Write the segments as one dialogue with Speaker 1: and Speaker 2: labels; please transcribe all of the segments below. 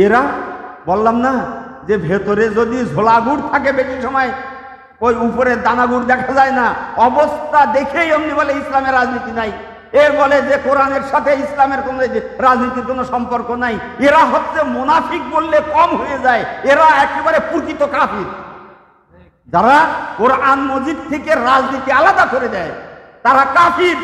Speaker 1: এরা বললাম না যে ভেতরে যদি ঝোলা গুড় থাকে বেশি সময় ওই উপরে দানা গুড় দেখা যায় না, অবস্থা দেখেই এমনি বলে ইসলামের রাজনীতি নাই। এর বলে যে কোরআনের সাথে ইসলামের কোনো রাজনীতির কোনো সম্পর্ক নাই। এরা হচ্ছে মুনাফিক বললে কম হয়ে যায়, এরা একেবারে প্রকৃত কাফির। যারা কোরআন মজিদ থেকে রাজনীতি আলাদা করে দেয় তারা কাফির।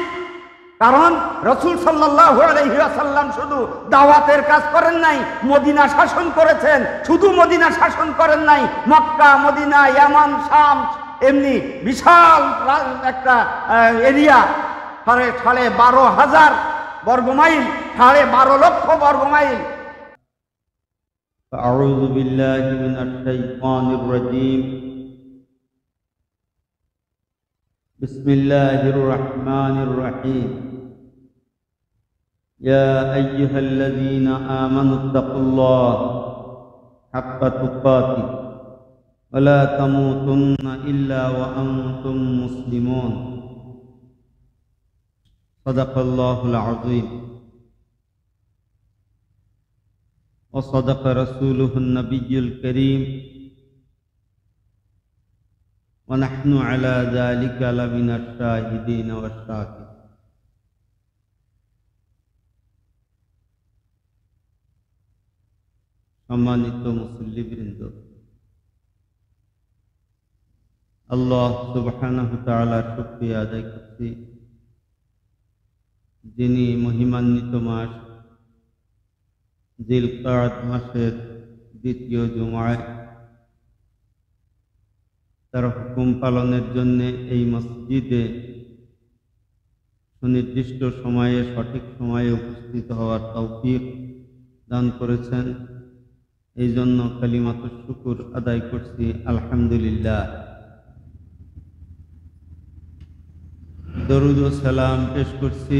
Speaker 1: কারণ রাসূল সাল্লাল্লাহু আলাইহি ওয়াসাল্লাম শুধু দাওয়াতের কাজ করেন নাই, মদিনা শাসন করেছেন। শুধু মদিনা শাসন করেন নাই, মক্কা, মদিনা, ইয়ামান, শাম, এমনি বিশাল একটা এরিয়া, 12,500 বর্গমাইল, 12.5 লক্ষ বর্গমাইল।
Speaker 2: আউযু বিল্লাহি মিনাশ শাইতানির রাজীম। বিসমিল্লাহির রহমানির রহিম। ইয়া আইয়ুহাল্লাযীনা আমানুত্তাকুল্লাহ হাক্কা তুকাতিহ ওয়া লা তামুতুন্না ইল্লা ওয়া আনতুম মুসলিমুন। সাদাকাল্লাহুল আযীম ওয়া সাদাকা রাসূলুহুন নাবিয়্যুল কারীম ওয়া নাহনু আলা যালিকা লামিনাশ শাহিদিন ওয়াশ শাকিরিন। সম্মানিত মুসল্লিবৃন্দ, আল্লাহ সুবহানাহু ওয়া তাআলার শুকরিয়া আদায় করছি, যিনি মহিমান্বিত মাস জিলকাদ মাসের দ্বিতীয় জুমায় তার হুকুম পালনের জন্য এই মসজিদে সুনির্দিষ্ট সময়ে সঠিক সময়ে উপস্থিত হওয়ার তৌফিক দান করেছেন। এই জন্য কালিমাতুশ শুকর আদায় করছি, আলহামদুলিল্লাহ। দরুদ ও সালাম পেশ করছি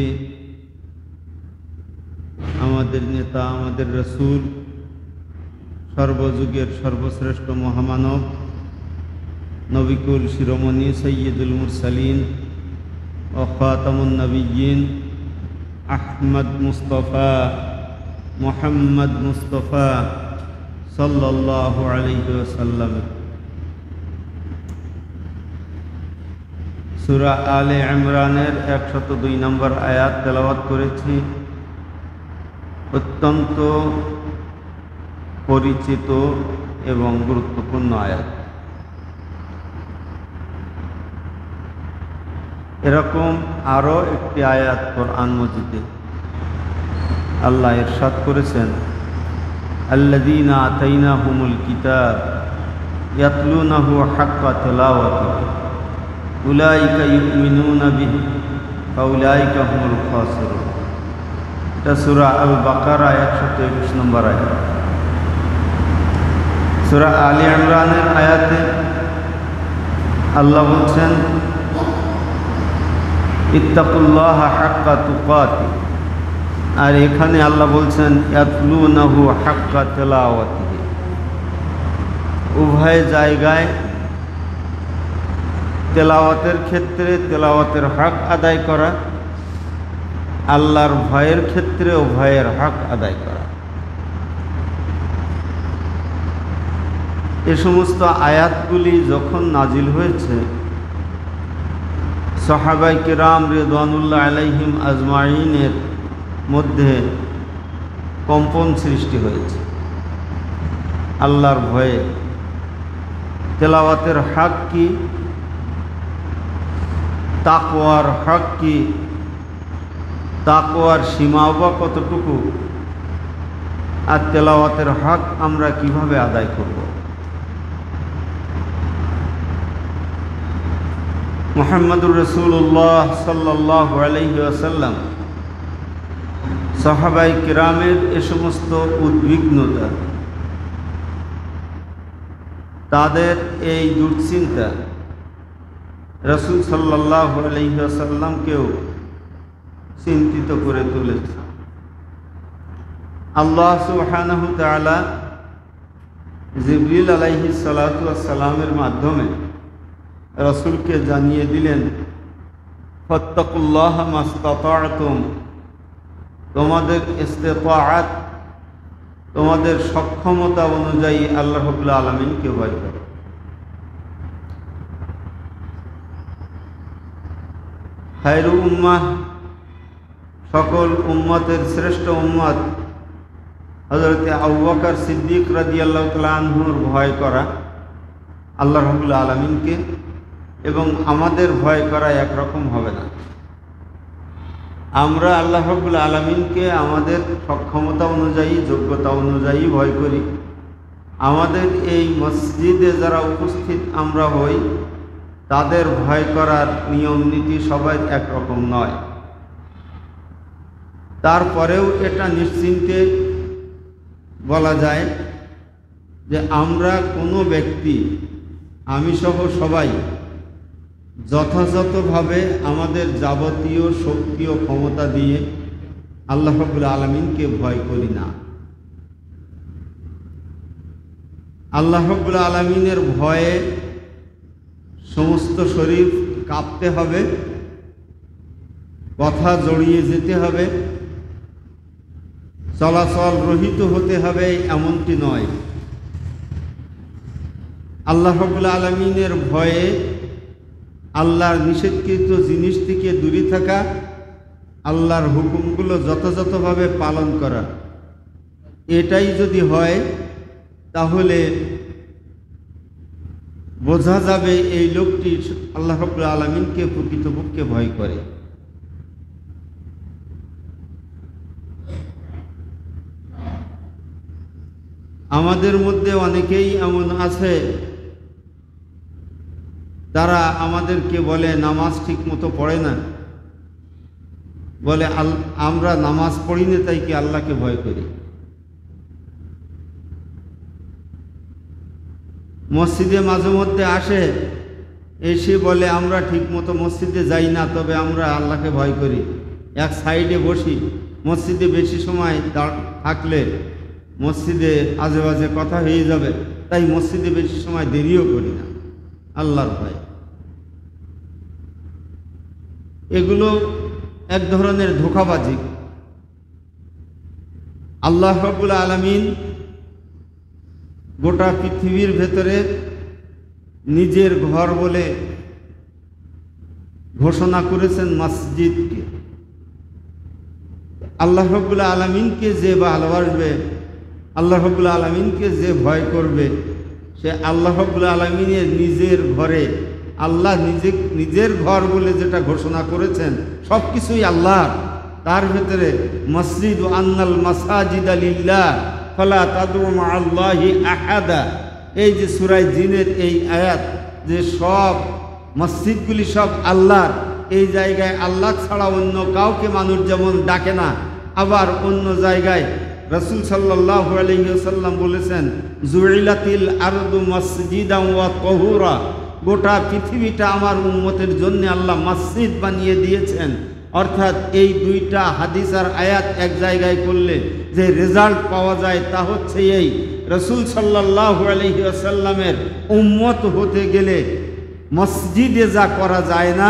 Speaker 2: আমাদের নেতা, আমাদের রাসূল, সর্বযুগের সর্বশ্রেষ্ঠ মহামানব, নবিকুল শিরোমণি সৈয়দুল মুরসালিন ও খাতামুন নবিয়্যিন আহমদ মুস্তাফা মুহাম্মদ মুস্তাফা সাল্লাল্লাহু আলাইহি ওয়াসাল্লাম। সূরা আলে ইমরানের 102 নম্বর আয়াত তেলাওয়াত করেছি। অত্যন্ত পরিচিত এবং গুরুত্বপূর্ণ আয়াত। এরকম আরো একটি আয়াত কোরআন মাজিদে আল্লাহ ইরশাদ করেছেন, আল্লাযীনা আতাইনাহুমুল কিতাব ইয়াতলুনাহু হাক্কা তিলাওয়াতিহি উলাইকা ইউমিনুনা বিহি ওয়া উলাইকা হুমুল খাসিরুন। এটা সূরা আল বাকারা 121 নম্বর আয়াত। সূরা আলে ইমরানের আয়াতে আল্লাহ বলছেন, ইত্তাকুল্লাহা হাক্কা তুকাতিহি, আর এখানে আল্লাহ বলছেন ইয়াতলুনাহু হাক্কা তিলাওয়াতিহি। উভয় জায়গায় তেলাওয়াতের ক্ষেত্রে তেলাওয়াতের হক আদায় করা, আল্লাহর ভয়ের ক্ষেত্রে ভয়ের হক আদায় করা। এ সমস্ত আয়াতগুলি যখন নাজিল হয়েছে, সাহাবায়ে কিরাম রিদওয়ানুল্লাহ আলাইহিম আজমাইনের মধ্যে কম্পন সৃষ্টি হয়েছে। আল্লাহর ভয়ে তেলাওয়াতের হক কি, তাকওয়ার হক কি, তাকওয়ার সীমা বা কতটুকু, আর তেলাওয়াতের হক আমরা কিভাবে আদায় করব। মুহাম্মদুর রাসূলুল্লাহ সাল্লাল্লাহু আলাইহি ওয়াসাল্লাম সাহাবায়ে কিরামের এ সমস্ত উদ্বিগ্নতা, তাদের এই দুশ্চিন্তা রাসূল সাল্লাল্লাহু আলাইহি ওয়াসাল্লামকেও চিন্তিত করে তুলেছে। আল্লাহ সুবহানাহু ওয়া তাআলা জিবরিল আলাইহিস সালাতু ওয়াস সালামের মাধ্যমে রাসূলকে জানিয়ে দিলেন, ফাত্তাকুল্লাহা মাস্তাতা'তুম, তোমাদের ইস্তিতাআত তোমাদের সক্ষমতা অনুযায়ী আল্লাহ রাব্বুল আলামিনকে ভয় করো। খায়রু উম্মাহ, সকল উম্মতের শ্রেষ্ঠ উম্মত হযরত আবু বকর সিদ্দিক রাদিয়াল্লাহু তাআলা আনহুর ভয় করা আল্লাহ রাব্বুল আলামিনকে, এবং আমাদের ভয় করা একরকম হবে না। আমরা আল্লাহ রাব্বুল আলামিনকে আমাদের সক্ষমতা অনুযায়ী, যোগ্যতা অনুযায়ী ভয় করি। আমাদের এই মসজিদে যারা উপস্থিত আমরা হই, তাদের ভয় করার নিয়ম নীতি সবাই একরকম নয়। তারপরেও এটা নিশ্চিন্তে বলা যায় যে আমরা কোনো ব্যক্তি, আমি সহ সবাই যথাযথভাবে আমাদের যাবতীয় শক্তি ও ক্ষমতা দিয়ে আল্লাহ রাব্বুল আলামিনকে ভয় করি না। আল্লাহ রাব্বুল আলামিনের ভয়ে সমস্ত শরীর কাঁপতে হবে, কথা জড়িয়ে যেতে হবে, চলাচল রহিত হতে হবে এমনটি নয়। আল্লাহ রাব্বুল আলামিনের ভয়ে আল্লাহর নিষেধকৃত জিনিস থেকে দূরে থাকা, আল্লাহর হুকুমগুলো যথাযথভাবে পালন করা, এটাই যদি হয় তাহলে বোঝা যাবে এই লোকটি আল্লাহ রাব্বুল আলামিনকে প্রকৃতপক্ষে ভয় করে। আমাদের মধ্যে অনেকেই এমন আছে তারা আমাদেরকে বলে নামাজ ঠিক মতো পড়ে না, বলে আমরা নামাজ পড়ি না তাই কি আল্লাহকে ভয় করি। মসজিদে মাঝে মধ্যে আসে, এসে বলে আমরা ঠিক মতো মসজিদে যাই না, তবে আমরা আল্লাহকে ভয় করি। এক সাইডে বসি, মসজিদে বেশি সময় থাকলে মসজিদে আজে বাজে কথা হয়ে যাবে, তাই মসজিদে বেশি সময় দেরিও করি না, আল্লাহর ভয়। এগুলো এক ধরনের ধোঁকাবাজি। আল্লাহ রাব্বুল আলামিন গোটা পৃথিবীর ভেতরে নিজের ঘর বলে ঘোষণা করেছেন মসজিদকে। আল্লাহ রাব্বুল আলামিনকে যে ভালোবাসবে, আল্লাহ রাব্বুল আলামিনকে যে ভয় করবে, সে আল্লাহ রাব্বুল আলামিনের নিজের ঘরে, আল্লাহ নিজের ঘর বলে যেটা ঘোষণা করেছেন সব কিছুই আল্লাহ। তার ভেতরে মসজিদ ও আন্নাল মাসাজিদা লিল্লাহ ফালা তাদউ মাআল্লাহি আহাদা, এই যে সূরা জিনের এই আয়াত, যে সব মসজিদগুলি সব আল্লাহর, এই জায়গায় আল্লাহ ছাড়া অন্য কাউকে মানুষ যেমন ডাকে না, আবার অন্য জায়গায় রাসূল সাল্লাল্লাহু আলাইহি ওয়াসাল্লাম বলেছেন জুইলাতিল আরদু মসজিদান ওয়া তাহুরা, গোটা পৃথিবীটা আমার উম্মতের জন্য আল্লাহ মসজিদ বানিয়ে দিয়েছেন। অর্থাৎ এই দুইটা হাদিস আর আয়াত এক জায়গায় করলে যে রেজাল্ট পাওয়া যায় তা হচ্ছে এই, রাসূল সাল্লাল্লাহু আলাইহি ওয়াসাল্লামের উম্মত হতে গেলে মসজিদে যা করা যায় না,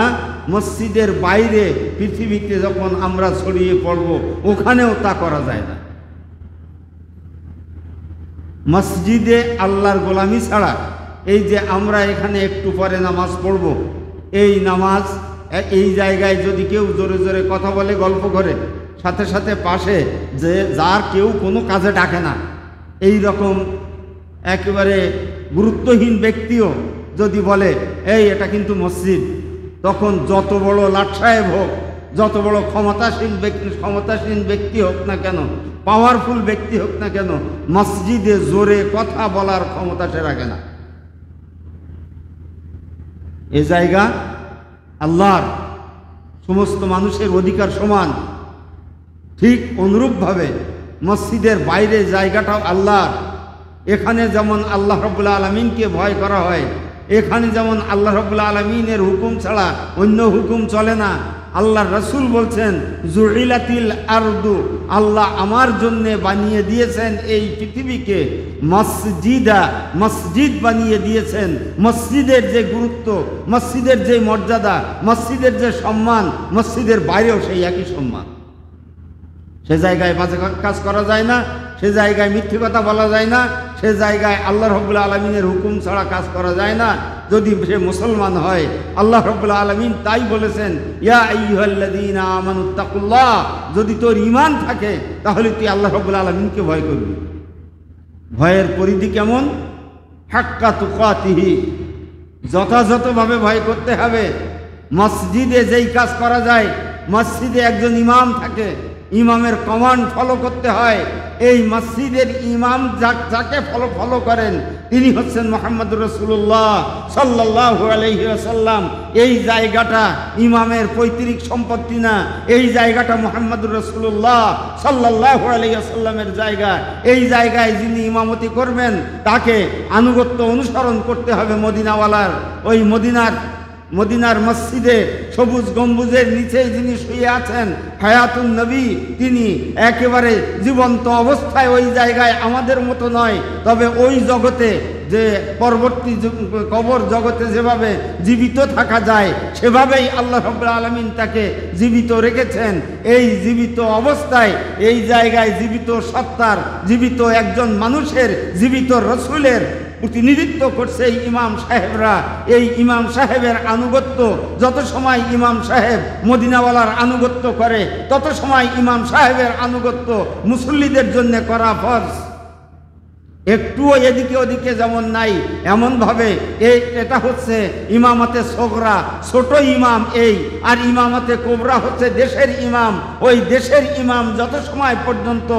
Speaker 2: মসজিদের বাইরে পৃথিবীতে যখন আমরা ছড়িয়ে পড়ব ওখানেও তা করা যায় না। মসজিদে আল্লাহর গোলামি ছাড়া, এই যে আমরা এখানে একটু পরে নামাজ পড়ব, এই নামাজ এই জায়গায় যদি কেউ জোরে জোরে কথা বলে, গল্প করে, সাথে সাথে পাশে যে যার কেউ কোনো কাজে ডাকে না, এই রকম একেবারে গুরুত্বহীন ব্যক্তিও যদি বলে এই এটা কিন্তু মসজিদ, তখন যত বড় লাট সাহেব হোক, যত বড় ক্ষমতাসীন ব্যক্তি হোক না কেন, পাওয়ারফুল ব্যক্তি হোক না কেন, মসজিদে জোরে কথা বলার ক্ষমতা সে রাখে না। এ জায়গা আল্লাহর, সমস্ত মানুষের অধিকার সমান। ঠিক অনুরূপভাবে মসজিদের বাইরে জায়গাটাও আল্লাহর। এখানে যেমন আল্লাহ রাব্বুল আলামিনকে ভয় করা হয়, এখানে যেমন আল্লাহ রাব্বুল আলামিনের হুকুম ছাড়া অন্য হুকুম চলে না। আল্লাহর রাসূল বলছেন জুইলাতিল আরদু, আল্লাহ আমার জন্য বানিয়ে দিয়েছেন এই পৃথিবীকে মসজিদা, মসজিদ বানিয়ে দিয়েছেন। মসজিদের যে গুরুত্ব, মসজিদের যে মর্যাদা, মসজিদের যে সম্মান, মসজিদের বাইরেও সেই একই সম্মান। সে জায়গায় বাজে কাজ করা যায় না, সে জায়গায় মিথ্যে কথা বলা যায় না, সে জায়গায় আল্লাহ রাব্বুল আলামিনের হুকুম ছাড়া কাজ করা যায় না যদি সে মুসলমান হয়। আল্লাহ রাব্বুল আলামিন তাই বলেছেন, ইয়া আইয়ুহাল্লাযীনা আমানুত্তাকুল্লাহ, যদি তোর ঈমান থাকে তাহলে তুই আল্লাহ রাব্বুল আলামিনকে ভয় করবি। ভয়ের পরিধি কেমন? হাক্কা তুকাতিহি, যথাযথভাবে ভয় করতে হবে। মসজিদে যেই কাজ করা যায়, মসজিদে একজন ইমাম থাকে, ইমামের কমান্ড ফলো করতে হয়। এই মসজিদের ইমাম যাকে ফলো করেন তিনি হচ্ছেন মুহাম্মদুর রাসূলুল্লাহ সাল্লাল্লাহু আলাইহি ওয়াসাল্লাম। এই জায়গাটা ইমামের পৈতৃক সম্পত্তি না, এই জায়গাটা মুহাম্মদুর রাসূলুল্লাহ সাল্লাল্লাহু আলাইহি ওয়াসাল্লামের জায়গা। এই জায়গায় যিনি ইমামতি করবেন তাকে আনুগত্য অনুসরণ করতে হবে মদিনাওয়ালার। ওই মদিনার মসজিদে সবুজ গম্বুজের নিচে যিনি শুয়ে আছেন হায়াতুন নবী, তিনি একেবারে জীবন্ত অবস্থায় ওই জায়গায় আমাদের মতো নয়, তবে ওই জগতে যে পরবর্তী কবর জগতে যেভাবে জীবিত থাকা যায় সেভাবেই আল্লাহ রাব্বুল আলামিন তাকে জীবিত রেখেছেন। এই জীবিত অবস্থায় এই জায়গায় জীবিত সত্তার, জীবিত একজন মানুষের, জীবিত রসুলের প্রতিনিধিত্ব করছে এই ইমাম সাহেবরা। এই ইমাম সাহেবের আনুগত্য, যত সময় ইমাম সাহেব মদিনাওয়ালার আনুগত্য করে তত সময় ইমাম সাহেবের আনুগত্য মুসল্লিদের জন্য করা ফরজ। একটুও এদিকে ওদিকে যেমন নাই, এমনভাবে এটা হচ্ছে ইমামতে সগরা, ছোট ইমাম এই, আর ইমামতে কোবরা হচ্ছে দেশের ইমাম। ওই দেশের ইমাম যত সময় পর্যন্ত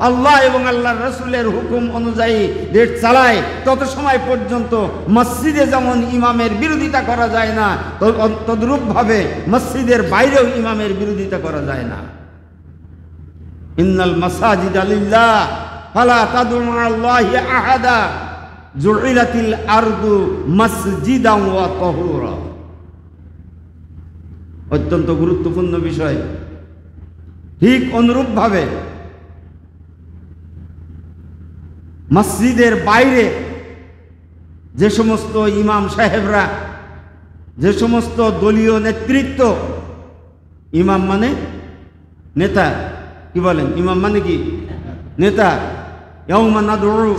Speaker 2: আল্লাহ এবং আল্লাহর রাসূলের হুকুম অনুযায়ী দেশ চালায় তত সময় পর্যন্ত মসজিদে যেমন ইমামের বিরোধিতা করা যায় না, তদ্রূপভাবে মসজিদের বাইরেও ইমামের বিরোধিতা করা যায় না। ইন্নাল মাসাজিদা লিল্লাহ ফালা তাদউ মা'আল্লাহি আহাদা জুইলাতিল আরদু মাসজিদান ওয়া তাহুরা। অত্যন্ত গুরুত্বপূর্ণ বিষয়। ঠিক অনুরূপভাবে মসজিদের বাইরে যে সমস্ত ইমাম সাহেবরা, যে সমস্ত দলীয় নেতৃত্ব, ইমাম মানে নেতা, কি বলেন? ইমাম মানে কি? নেতা। ইয়াউমা নাদউ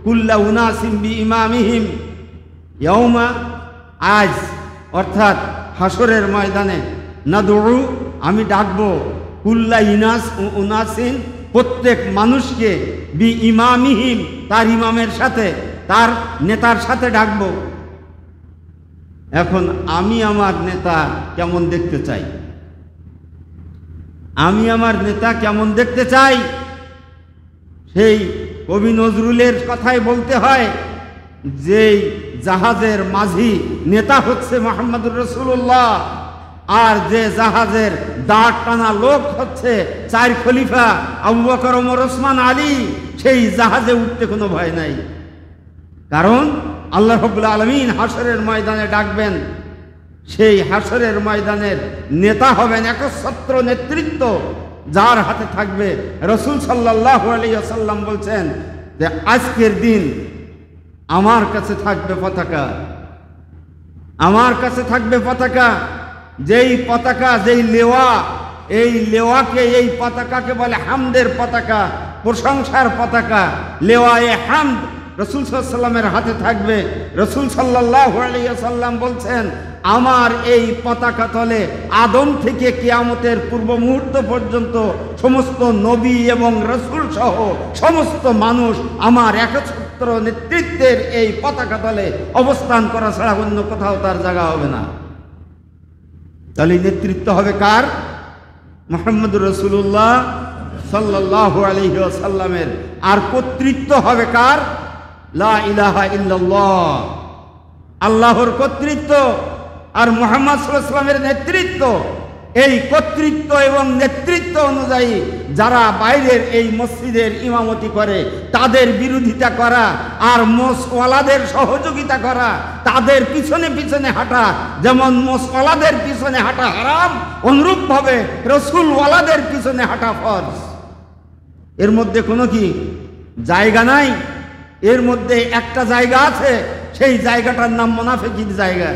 Speaker 2: কুল্লা উনাসিম বিইমামিহিম, ইয়াউমা আজ, অর্থাৎ হাসরের ময়দানে, নাদউ আমি ডাকবো, কুল্লা উনাসিন প্রত্যেক মানুষকে, বিইমামিহিম তার ইমামের সাথে, তার নেতার সাথে ডাকবো। এখন আমি আমার নেতা কেমন দেখতে চাই? আমি আমার নেতা কেমন দেখতে চাই? সেই কবি নজরুলের কথাই বলতে হয়, যেই জাহাজের মাঝি নেতা হচ্ছে মুহাম্মদুর রাসূলুল্লাহ, আর যে জাহাজের দাঁড় টানা লোক হচ্ছে চার খলিফা আবু বকর, ওমর, ওসমান, আলী। সেই জাহাজে উঠতে কোনো ভয় নাই, কারণ আল্লাহ রাব্বুল আলামিন হাসরের ময়দানে ডাকবেন। সেই হাসরের ময়দানের নেতা হবেন একচ্ছত্র নেতৃত্ব, যার হাতে থাকবে, রাসূল সাল্লাল্লাহু আলাইহি ওয়াসাল্লাম বলছেন যে আজকের দিন আমার কাছে থাকবে পতাকা, আমার কাছে থাকবে পতাকা। যেই পতাকা, যেই লেওয়া, এই লেওয়াকে, এই পতাকাকে বলে হামদের পতাকা, প্রশংসার পতাকা। লেওয়ায়ে হামদ রাসূল সাল্লাল্লাহু আলাইহি ওয়াসাল্লামের হাতে থাকবে। রাসূল সাল্লাল্লাহু আলাইহি ওয়াসাল্লাম বলছেন, আমার এই পতাকা তলে আদম থেকে কিয়ামতের পূর্ব মুহূর্ত পর্যন্ত সমস্ত নবী এবং রাসূল সহ সমস্ত মানুষ আমার একচ্ছত্র নেতৃত্বের এই পতাকা তলে অবস্থান করা ছাড়া অন্য কোথাও তার জায়গা হবে না। তাহলে নেতৃত্ব হবে কার? মুহাম্মদুর রাসূলুল্লাহ সাল্লাল্লাহু আলাইহি ওয়াসাল্লামের। আর কর্তৃত্ব হবে কার? লা ইলাহা ইল্লাল্লাহ, আল্লাহর কর্তৃত্ব আর মুহাম্মদ সাল্লাল্লাহু আলাইহি ওয়াসাল্লামের নেতৃত্ব। এই কর্তৃত্ব এবং নেতৃত্ব অনুযায়ী যারা বাইরের এই মসজিদের ইমামতি করে তাদের বিরোধিতা করা, আর মোসওয়ালাদের সহযোগিতা করা, তাদের পিছনে পিছনে হাঁটা, যেমন মোসওয়ালাদের পিছনে হাঁটা হারাম, অনুরূপভাবে রাসূলওয়ালাদের পিছনে হাঁটা ফরজ। এর মধ্যে কোনো কি জায়গা নাই? এর মধ্যে একটা জায়গা আছে, সেই জায়গাটার নাম মুনাফিকির জায়গা।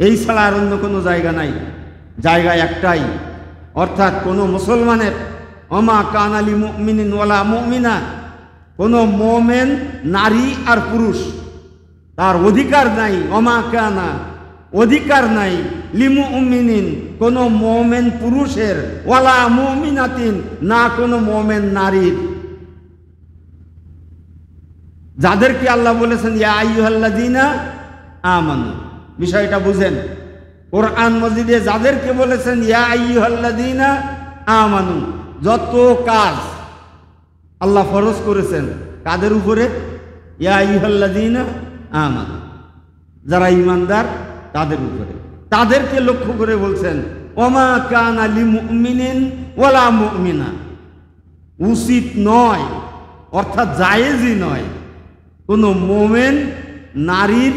Speaker 2: এই ছাড়া আর অন্য কোনো জায়গা নাই। জায়গা একটাই, অর্থাৎ কোনো মুসলমানের
Speaker 1: ওমা কানা লিমুমিনিন ওয়ালা মুমিনা, কোনো মোমেন নারী আর পুরুষ তার অধিকার নাই, ওমা কানা অধিকার নাই, লিমুমিনিন কোনো মোমেন পুরুষের, ওয়ালা মুমিনাতিন না কোনো মোমেন নারীর। যাদেরকে আল্লাহ বলেছেন ইয়া আইয়ুহাল্লাযীনা আমানু, বিষয়টা বুঝেন। কোরআন মজিদে যাদেরকে বলেছেন ইয়া আইয়ুহাল্লাযীনা আমানু, যত কাজ আল্লাহ ফরজ করেছেন কাদের উপরে? ইয়া আইয়ুহাল্লাযীনা আমানু, যারা ঈমানদার তাদের উপরে। তাদেরকে লক্ষ্য করে বলছেন ওমা কানা লিমুমিনিন ওয়ালা মুমিনা, উচিত নয় অর্থাৎ জায়েজই নয় কোনো মোমেন নারীর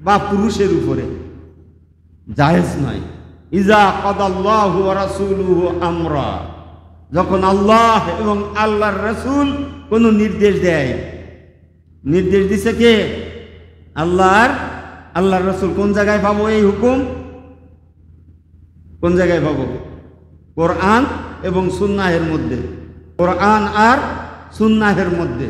Speaker 1: বা পুরুষের উপরে, জায়েজ নয়। ইজা কাদাল্লাহু ওয়া রাসূলুহু আমরা, যখন আল্লাহ এবং আল্লাহর রাসূল কোনো নির্দেশ দেয়। নির্দেশ দিছে কে? আল্লাহর রাসূল। কোন জায়গায় পাবো এই হুকুম? কোন জায়গায় পাবো? কোরআন এবং সুন্নাহের মধ্যে। কোরআন আর সুন্নাহের মধ্যে।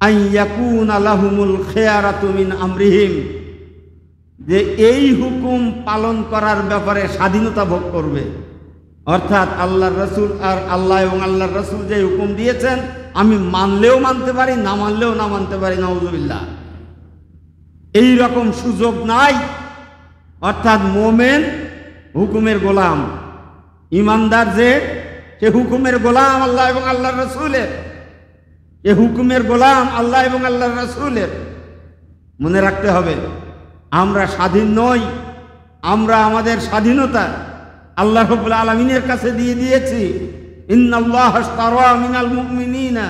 Speaker 1: আইয়াকুনা লাহুমুল খিয়ারাতু মিন আমরিহিম, যে এই হুকুম পালন করার ব্যাপারে স্বাধীনতা ভোগ করবে। অর্থাৎ আল্লাহর রাসূল আর আল্লাহ এবং আল্লাহর রাসূল যে হুকুম দিয়েছেন আমি মানলেও মানতে পারি, না মানলেও না মানতে পারি, নাউযুবিল্লাহ। এই রকম সুযোগ নাই। অর্থাৎ মোমেন হুকুমের গোলাম, ইমানদার যে সে হুকুমের গোলাম আল্লাহ এবং আল্লাহর রাসূলের, এ হুকুমের গোলাম আল্লাহ এবং আল্লাহর রাসূলের। মনে রাখতে হবে আমরা স্বাধীন নই, আমরা আমাদের স্বাধীনতা আল্লাহ রাব্বুল আলামিনের কাছে দিয়ে দিয়েছি। ইন্নাল্লাহা আশতারা মিনাল মুমিনিনা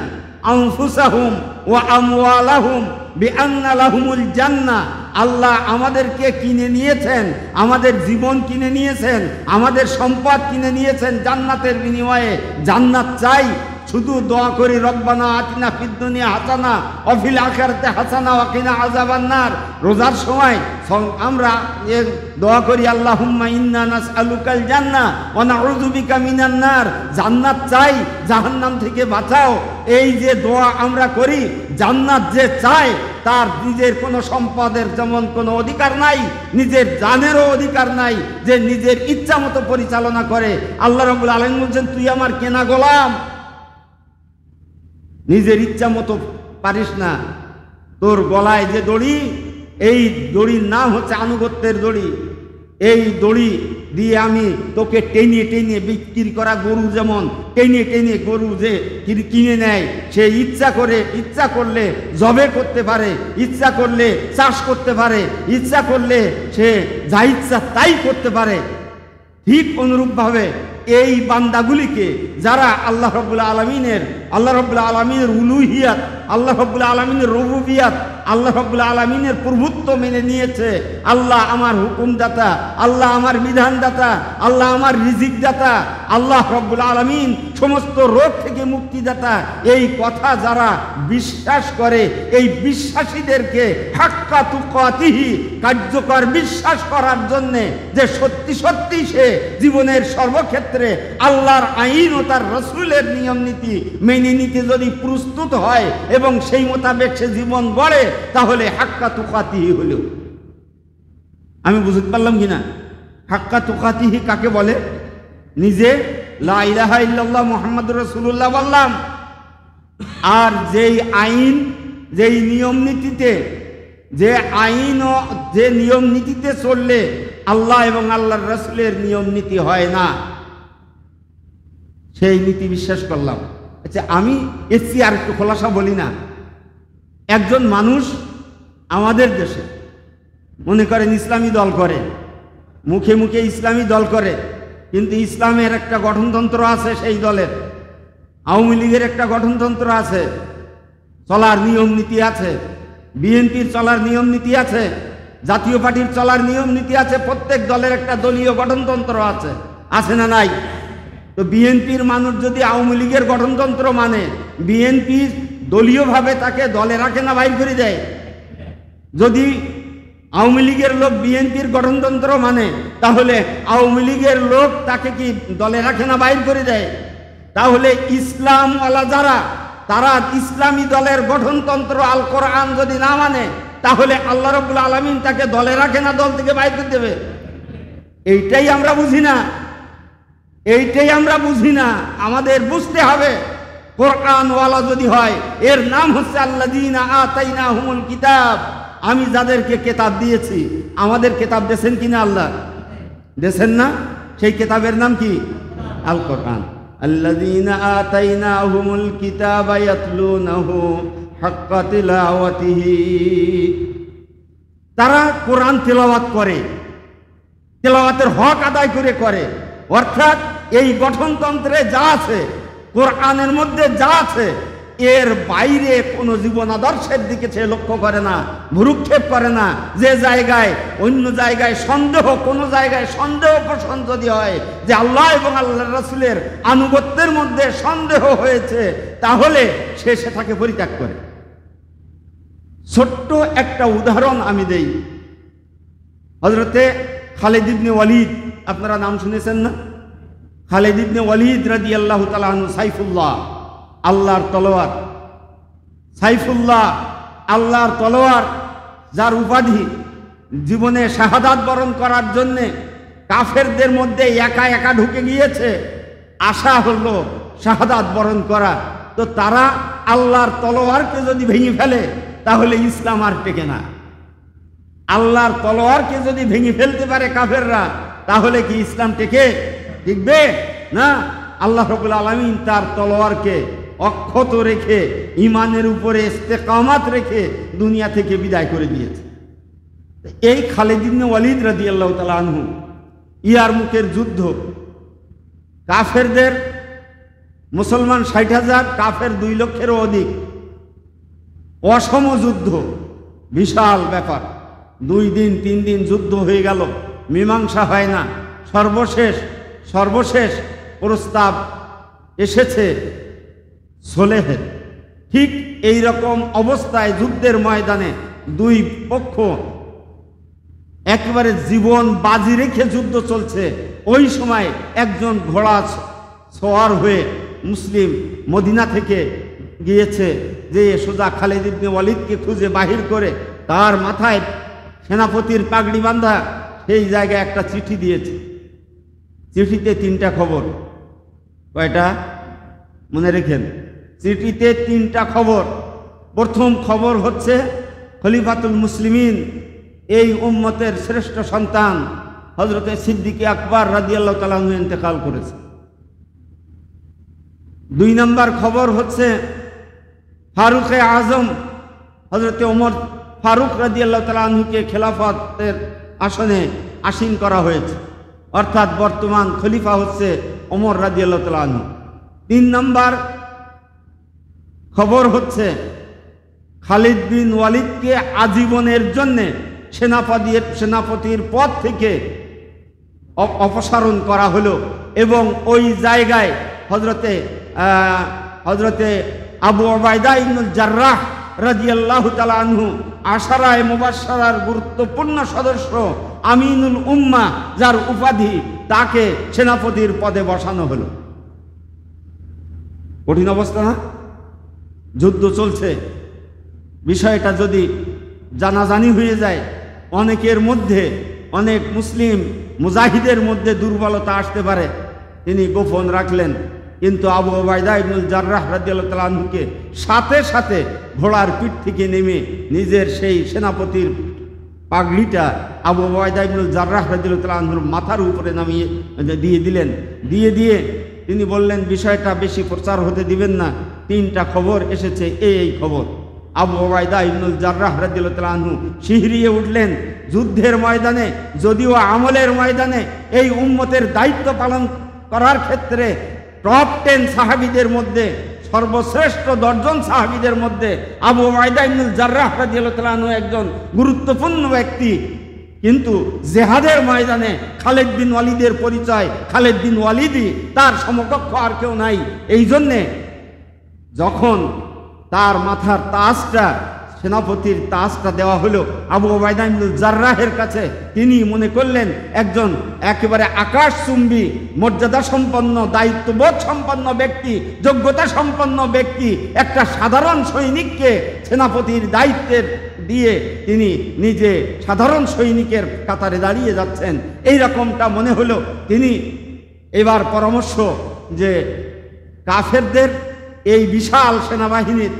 Speaker 1: আনফুসাহুম ওয়া আমওয়ালাহুম বিআন্না লাহুমুল জান্নাহ, আল্লাহ আমাদেরকে কিনে নিয়েছেন, আমাদের জীবন কিনে নিয়েছেন, আমাদের সম্পদ কিনে নিয়েছেন জান্নাতের বিনিময়ে। জান্নাত চাই, শুধু দোয়া করি রব্বানা আতিনা ফিদ দুনিয়া হাসানা ওয়া ফিল আখিরাতি হাসানা ওয়া কিনা আযাবান্নার। রোজার সময় আমরা দোয়া করি আল্লাহুম্মা ইন্না নাসআলুকাল জান্নাহ ওয়া নাউযু বিকা মিনান নার, জান্নাত চাই, জাহান্নাম থেকে বাঁচাও। এই যে দোয়া আমরা করি, জান্নাত যে চায় তার নিজের কোনো সম্পদের যেমন কোনো অধিকার নাই, নিজের জানেরও অধিকার নাই যে নিজের ইচ্ছা মতো পরিচালনা করে। আল্লাহ রাব্বুল আলামিন বলছেন তুই আমার কেনা গোলাম, নিজের ইচ্ছা মতো পারিস না। তোর গলায় যে দড়ি, এই দড়ির নাম হচ্ছে আনুগত্যের দড়ি। এই দড়ি দিয়ে আমি তোকে টেনে টেনে বিক্রি করা গরু যেমন টেনে টেনে গরু যে কিনে নেয়, সে ইচ্ছা করলে জবে করতে পারে, ইচ্ছা করলে চাষ করতে পারে, ইচ্ছা করলে সে যা ইচ্ছা তাই করতে পারে। ঠিক অনুরূপভাবে এই বান্দাগুলিকে যারা আল্লাহ রাব্বুল আলামিনের উলুহিয়াত, আল্লাহ রাব্বুল আলামিনের রুবুবিয়াত, আল্লাহ রাব্বুল আলামিনের প্রভুত্ব মেনে নিয়েছে, আল্লাহ আমার হুকুমদাতা, আল্লাহ আমার বিধানদাতা, আল্লাহ আমার রিজিকদাতা, আল্লাহ রাব্বুল আলামিন সমস্ত রোগ থেকে মুক্তিদাতা, এই কথা যারা বিশ্বাস করে, এই বিশ্বাসীদেরকে হাক্কা তুকাতিহি, কার্যকর বিশ্বাস করার জন্যে যে সত্যি সত্যি সে জীবনের সর্বক্ষেত্রে আল্লাহর আইন ও তার রাসূলের নিয়ম নীতি মেনে নিতে যদি প্রস্তুত হয় এবং সেই মোতাবেক সে জীবন গড়ে, তাহলে হাক্কা তুকাতিহি হলো। আমি বুঝতে পারলাম কিনা? হাক্কা তুকাতিহি কাকে বলে? নিজে লা ইলাহা ইল্লাল্লাহ মুহাম্মাদুর রাসূলুল্লাহ বললাম, আর যেই আইন, যেই নিয়ম নীতিতে, যে আইন ও যে নিয়ম নীতিতে চললে আল্লাহ এবং আল্লাহর রাসূলের নিয়ম নীতি হয় না, সেই নীতি বিশ্বাস করলাম। আচ্ছা, আমি এসছি আর একটু খোলাসা বলি না। একজন মানুষ আমাদের দেশে মনে করেন ইসলামী দল করে, মুখে মুখে ইসলামী দল করে, কিন্তু ইসলামের একটা গঠনতন্ত্র আছে, সেই দলের আওয়ামী লীগের একটা গঠনতন্ত্র আছে, চলার নিয়ম নীতি আছে, বিএনপির চলার নিয়ম নীতি আছে, জাতীয় পার্টির চলার নিয়ম নীতি আছে, প্রত্যেক দলের একটা দলীয় গঠনতন্ত্র আছে, আছে না নাই? তো বিএনপির মানুষ যদি আওয়ামী লীগের গঠনতন্ত্র মানে, বিএনপি দলীয়ভাবে তাকে দলে রাখে না বাইর করে দেয়? যদি আওয়ামী লীগের লোক বিএনপির গঠনতন্ত্র মানে, তাহলে আওয়ামী লীগের লোক তাকে কি দলে রাখে না বাইর করে দেয়? তাহলে ইসলামওয়ালা যারা, তারা ইসলামী দলের গঠনতন্ত্র আল কোরআন যদি না মানে, তাহলে আল্লাহ রাব্বুল আলামিন তাকে দলে রাখে না দল থেকে বাইর করে দেবে? এইটাই আমরা বুঝি না, এইটাই আমরা বুঝি না। আমাদের বুঝতে হবে কোরআনওয়ালা যদি হয়, এর নাম হচ্ছে আল্লাযীনা আতাইনাহুমুল কিতাব। আমি যাদেরকে কিতাব দিয়েছি, আমাদের কিতাব দিয়েছেন কিনা আল্লাহ? দিয়েছেন না? সেই কিতাবের নাম কি? আল কোরআন। আল্লাযীনা আতাইনাহুমুল কিতাবা ইয়াতলুনাহু হাক্কা তিলাওয়াতিহি। তারা কোরআন তেলাওয়াত করে, তেলাওয়াতের হক আদায় করে। অর্থাৎ এই গঠনতন্ত্রে যা আছে, কোরআনের মধ্যে যা আছে, এর বাইরে কোনো জীবন আদর্শের দিকে সে লক্ষ্য করে না, ভ্রুক্ষেপ করে না। যে জায়গায় অন্য জায়গায় সন্দেহ, কোনো জায়গায় সন্দেহ পোষণ যদি হয় যে আল্লাহ এবং আল্লাহর রাসূলের আনুগত্যের মধ্যে সন্দেহ হয়েছে, তাহলে সে সেটাকে পরিত্যাগ করে। ছোট্ট একটা উদাহরণ আমি দেই। হযরতে খালিদ ইবনে ওয়ালিদ, আপনারা নাম শুনেছেন না? খালিদ ইবনে ওয়ালিদ রাদিয়াল্লাহু তাআলা আনহু, সাইফুল্লাহ, আল্লাহর তলোয়ার। সাইফুল্লাহ, আল্লাহর তলোয়ার, যার উপাধি, জীবনে শাহাদাত বরণ করার জন্যে কাফেরদের মধ্যে একা একা ঢুকে গিয়েছে, আশা হলো শাহাদাত বরণ করা। তো তারা আল্লাহর তলোয়ারকে যদি ভেঙে ফেলে, তাহলে ইসলাম আর টেকে না। আল্লাহর তলোয়ারকে যদি ভেঙে ফেলতে পারে কাফেররা, তাহলে কি ইসলাম টিকবে না? আল্লাহ রাব্বুল আলামিন তার তলোয়ারকে অক্ষত রেখে, ঈমানের উপরে ইস্তেকামাত রেখে দুনিয়া থেকে বিদায় করে দিয়েছে। এই খালিদ ইবনে ওয়ালিদ রাদিয়াল্লাহু তাআলা আনহু, ইয়ারমুকের যুদ্ধ, কাফেরদের, মুসলমান ৬০,০০০, কাফের ২ লক্ষেরও অধিক, অসম যুদ্ধ, বিশাল ব্যাপার। ২ দিন ৩ দিন যুদ্ধ হয়ে গেল, মীমাংসা হয় না। সর্বশেষ প্রস্তাব এসেছে সোলেহের। ঠিক এই রকম অবস্থায় যুদ্ধের ময়দানে ২ পক্ষ একেবারে জীবন বাজি রেখে যুদ্ধ চলছে। ওই সময় একজন ঘোড়া সওয়ার হয়ে মুসলিম মদিনা থেকে গিয়েছে, যে সোজা খালিদ ইবনে ওয়ালিদকে খুঁজে বাহির করে তার মাথায় সেনাপতির পাগড়ি বাঁধা সেই জায়গায় একটা চিঠি দিয়েছে। চিঠিতে 3টা খবর। কয়টা? মনে রেখেন, চিঠিতে 3টা খবর। প্রথম খবর হচ্ছে খলিফাতুল মুসলিমিন, এই উম্মতের শ্রেষ্ঠ সন্তান হযরতে সিদ্দিক আকবর রাদিয়াল্লাহু তাআলা আনহু ইন্তেকাল করেছে। 2 নম্বর খবর হচ্ছে ফারুকে আজম হযরতে ওমর ফারুক রাদিয়াল্লাহু তাআলা আনহুকে খেলাফতের আসনে আসীন করা হয়েছে, অর্থাৎ বর্তমান খলিফা হচ্ছে ওমর রাদিয়াল্লাহু তাআলা আনহু। 3 নম্বর খবর হচ্ছে খালিদ বিন ওয়ালিদকে আজীবনের জন্য সেনাপতির পদ থেকে অপসারণ করা হলো, এবং ওই জায়গায় হযরতে আবু উবাইদা ইবনুল জাররাহ রাদিয়াল্লাহু তাআলা আনহু, আশারায়ে মুবাশশারার গুরুত্বপূর্ণ সদস্য, আমিনুল উম্মাহ, যার উপাধি, তাকে সেনাপতির পদে বসানো হলো। কঠিন অবস্থা না? যুদ্ধ চলছে। বিষয়টা যদি জানাজানি হয়ে যায়, অনেকের মধ্যে, অনেক মুসলিম মুজাহিদের মধ্যে দুর্বলতা আসতে পারে। তিনি গোপন রাখলেন, কিন্তু আবু উবাইদা ইবনুল জাররাহ রাদিয়াল্লাহু তাআলা আনহুকে সাথে সাথে ঘোড়ার পিঠ থেকে নেমে নিজের সেই সেনাপতির পাগড়িটা আবু উবাইদা ইবনুল জাররাহ রাদিয়াল্লাহু তাআলা আনহুর মাথার উপরে নামিয়ে দিয়ে দিলেন। দিয়ে তিনি বললেন, বিষয়টা বেশি প্রচার হতে দিবেন না, 3টা খবর এসেছে, এই খবর। আবু উবাইদা ইবনুল জাররাহ রাদিয়াল্লাহু তাআলা আনহু শিহরিয়ে উঠলেন। যুদ্ধের ময়দানে, যদিও আমলের ময়দানে এই উম্মতের দায়িত্ব পালন করার ক্ষেত্রে টপ 10 সাহাবীদের মধ্যে, সর্বশ্রেষ্ঠ 10 জন সাহাবীদের মধ্যে আবু উবাইদা ইবনুল জাররাহ রাদিয়াল্লাহু তাআলা আনহু একজন গুরুত্বপূর্ণ ব্যক্তি, কিন্তু জেহাদের ময়দানে খালিদ বিন ওয়ালিদের পরিচয়, খালিদ বিন ওয়ালিদই, তার সমকক্ষ আর কেউ নাই। এই জন্যে যখন তার মাথার তাজটা সেনাপতির তাজটা দেওয়া হলো আবু ওবায়দা ইবনুল জাররাহের কাছে। তিনি মনে করলেন একজন একেবারে আকাশচুম্বী মর্যাদা সম্পন্ন, দায়িত্ববোধ সম্পন্ন ব্যক্তি, যোগ্যতা সম্পন্ন ব্যক্তি একটা সাধারণ সৈনিককে সেনাপতির দায়িত্বের দিয়ে তিনি নিজে সাধারণ সৈনিকের কাতারে দাঁড়িয়ে যাচ্ছেন, এই রকমটা মনে হলো। তিনি এবার পরামর্শ যে কাফেরদের এই বিশাল সেনাবাহিনীর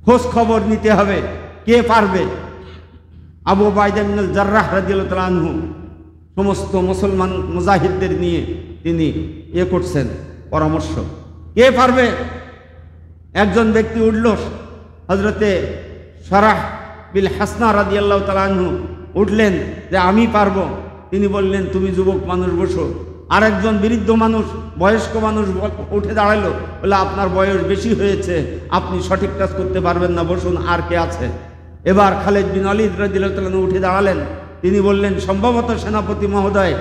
Speaker 1: খোঁজ খবর নিতে হবে, কে পারবে। আবু ওবায়দা ইবনুল জাররাহ রাদিয়াল্লাহু তাআলা আনহু সমস্ত মুসলমান মুজাহিদদের নিয়ে তিনি করছেন পরামর্শ, কে পারবে। একজন ব্যক্তি উঠল, হযরতে সারাহ বিল হাসনা রাদিয়াল্লাহু তাআলা আনহু উঠলেন যে আমি পারবো। তিনি বললেন তুমি যুবক মানুষ, বসো। আরেকজন বৃদ্ধ মানুষ, বয়স্ক মানুষ উঠে দাঁড়ালো, বলে আপনার বয়স বেশি হয়েছে, আপনি সঠিক কাজ করতে পারবেন না, বসুন। আর কে আছে? এবার খালিদ বিন ওয়ালিদ রাদিয়াল্লাহু তাআলা উঠে দাঁড়ালেন। তিনি বললেন সম্ভবত সেনাপতি মহোদয়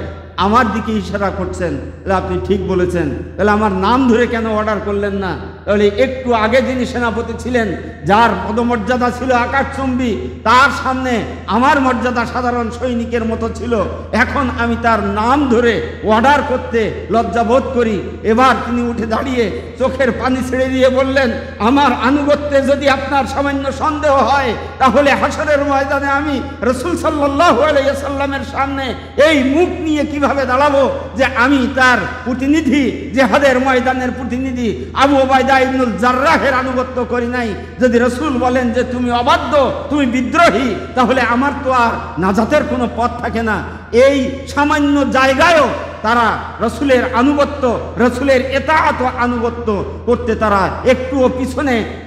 Speaker 1: আমার দিকে ইশারা করছেন, তাহলে আপনি ঠিক বলেছেন, তাহলে আমার নাম ধরে কেন অর্ডার করলেন না? তাহলে একটু আগে যিনি সেনাপতি ছিলেন, যার পদমর্যাদা ছিল আকাশচুম্বী, তার সামনে আমার মর্যাদা সাধারণ সৈনিকের মতো ছিল, এখন আমি তার নাম ধরে অর্ডার করতে লজ্জাবোধ করি। এবার তিনি উঠে দাঁড়িয়ে চোখের পানি ছেড়ে দিয়ে বললেন আমার আনুগত্যে যদি আপনার সামান্য সন্দেহ হয়, তাহলে হাসরের ময়দানে আমি রাসূল সাল্লাল্লাহু আলাইহি ওয়াসাল্লামের সামনে এই মুখ নিয়ে কিভাবে দাঁড়াবো যে আমি তার প্রতিনিধি, জিহাদের ময়দানের প্রতিনিধি আবু ওবায়দা ইবনুল জাররাহের আনুগত্য করি নাই। যদি রাসূল বলেন যে তুমি অবাধ্য, তুমি বিদ্রোহী, তাহলে আমার তো আর নাজাতের কোনো পথ থাকে না। এই সামান্য জায়গায়ও তারা রাসূলের আনুগত্য, রাসূলের ইতাআত ও আনুগত্য করতে তারা একটুও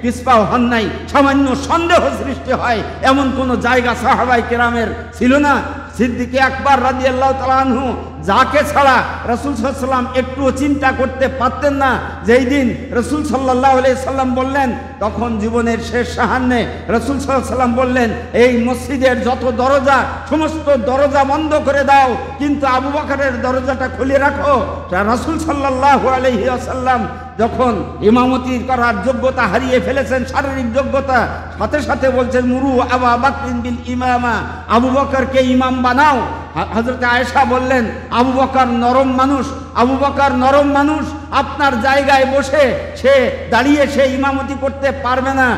Speaker 1: পিছপাও হন নাই। সামান্য সন্দেহ সৃষ্টি হয় এমন কোনো জায়গা সাহাবায়ে কেরামের ছিল না। সিদ্দিকে আকবর রাদিয়াল্লাহু তাআলা আনহু যাকে ছাড়া রাসূল সাল্লাল্লাহু আলাইহি সাল্লাম একটুও চিন্তা করতে পারতেন না, যেই দিন রাসূল সাল্লাল্লাহু আলাইহি সাল্লাম বললেন, তখন জীবনের শেষ সাহান্নে রাসূল সাল্লাল্লাহু আলাইহি সাল্লাম বললেন এই মসজিদের যত দরজা সমস্ত দরজা বন্ধ করে দাও, কিন্তু আবু বকরের দরজাটা খুলে রাখো। রাসূল সাল্লাল্লাহু আলাইহি ওয়াসাল্লাম যখন ইমামতির করার যোগ্যতা হারিয়ে ফেলেছেন, শারীরিক যোগ্যতা, সাথে সাথে বলছেন মুরু আবু বকর বিল ইমামা, আবু বকরকে ইমাম বানাও। হযরত আয়েশা বললেন আবু বকর নরম মানুষ, আবু বকর নরম মানুষ, আপনার জায়গায় বসে সে দাঁড়িয়ে সে ইমামতি করতে পারবে না,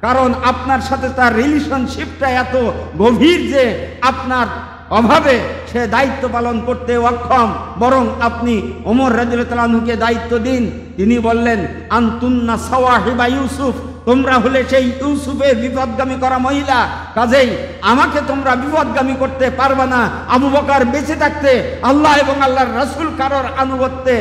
Speaker 1: কারণ আপনার সাথে তার রিলেশনশিপটা এত গভীর যে আপনার অভাবে সে দায়িত্ব পালন করতে অক্ষম, বরং আপনি ওমর রাদিয়াল্লাহু তাআলা আনহুকে দায়িত্ব দিন। তিনি বললেন আনতুন্না সাওয়াহিবা ইউসুফ, তোমরা হলে সেই ইউসুফের বিপদগামী করা মহিলা, কাজেই আমাকে তোমরা বিপদগামী করতে পারবে না। আবু বকর বেঁচে থাকতে আল্লাহ এবং আল্লাহর রাসূল কারোর আনুগত্যে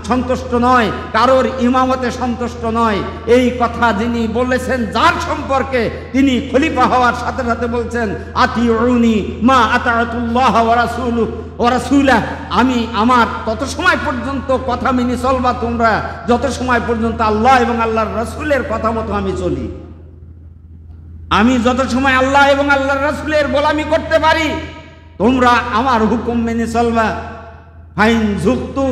Speaker 1: সন্তুষ্ট নয়, কারোর ইমামতে সন্তুষ্ট নয়। এই কথা যিনি বলেছেন, যার সম্পর্কে তিনি খলিফা হওয়ার সাথে সাথে বলছেন আতিউনি মা আতাআতুল্লাহ ওয়া রাসূলা, আমি আমার তত সময় পর্যন্ত কথা মেনে চলবা তোমরা যত সময় পর্যন্ত আল্লাহ এবং আল্লাহর রাসূলের কথা মতো আমি চলি। আমি যত সময় আল্লাহ এবং আল্লাহর রাসূলের গোলামি করতে পারি তোমরা আমার হুকুম মেনে চলবা। ফাইন যুক্তু,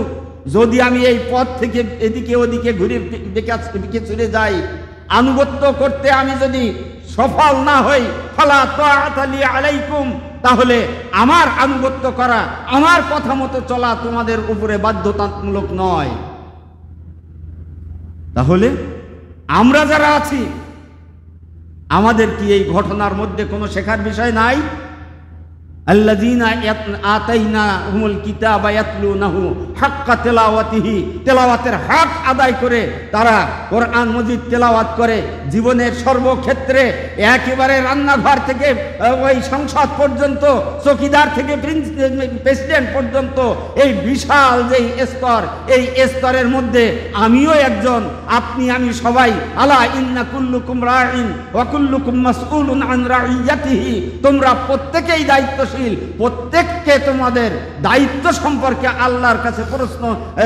Speaker 1: যদি আমি এই পথ থেকে এদিকে ওদিকে ঘুরে বেঁকে চলে যাই, আনুগত্য করতে আমি যদি সফল না হই, ফালা তাআতা লি আলাইকুম, তাহলে আমার আনুগত্য করা, আমার কথা মতো চলা তোমাদের উপরে বাধ্যতামূলক নয়। তাহলে আমরা যারা আছি আমাদের কি এই ঘটনার মধ্যে কোনো শেখার বিষয় নাই? আল্লাযীনা আতাইনাহুমুল কিতাবা ইয়াতলুনাহু হাক্কা তিলাওয়াতিহি, তেলাওয়াতের হক আদায় করে তারা কোরআন মাজিদ তেলাওয়াত করে। জীবনের সর্বক্ষেত্রে একেবারে রান্নাঘর থেকে ওই সংসদ পর্যন্ত, চৌকিদার থেকে প্রেসিডেন্ট পর্যন্ত এই বিশাল যেই স্তর, এই স্তরের মধ্যে আমিও একজন, আপনি আমি সবাই। আলা ইন্না কুল্লুকুম রাইন ওয়া কুল্লুকুম মাসউলুন আন রাইয়াতিহি, তোমরা প্রত্যেকেই দায়িত্বশীল, প্রত্যেক প্রত্যেককে তোমাদের দায়িত্ব সম্পর্কে আল্লাহর কাছে প্রশ্ন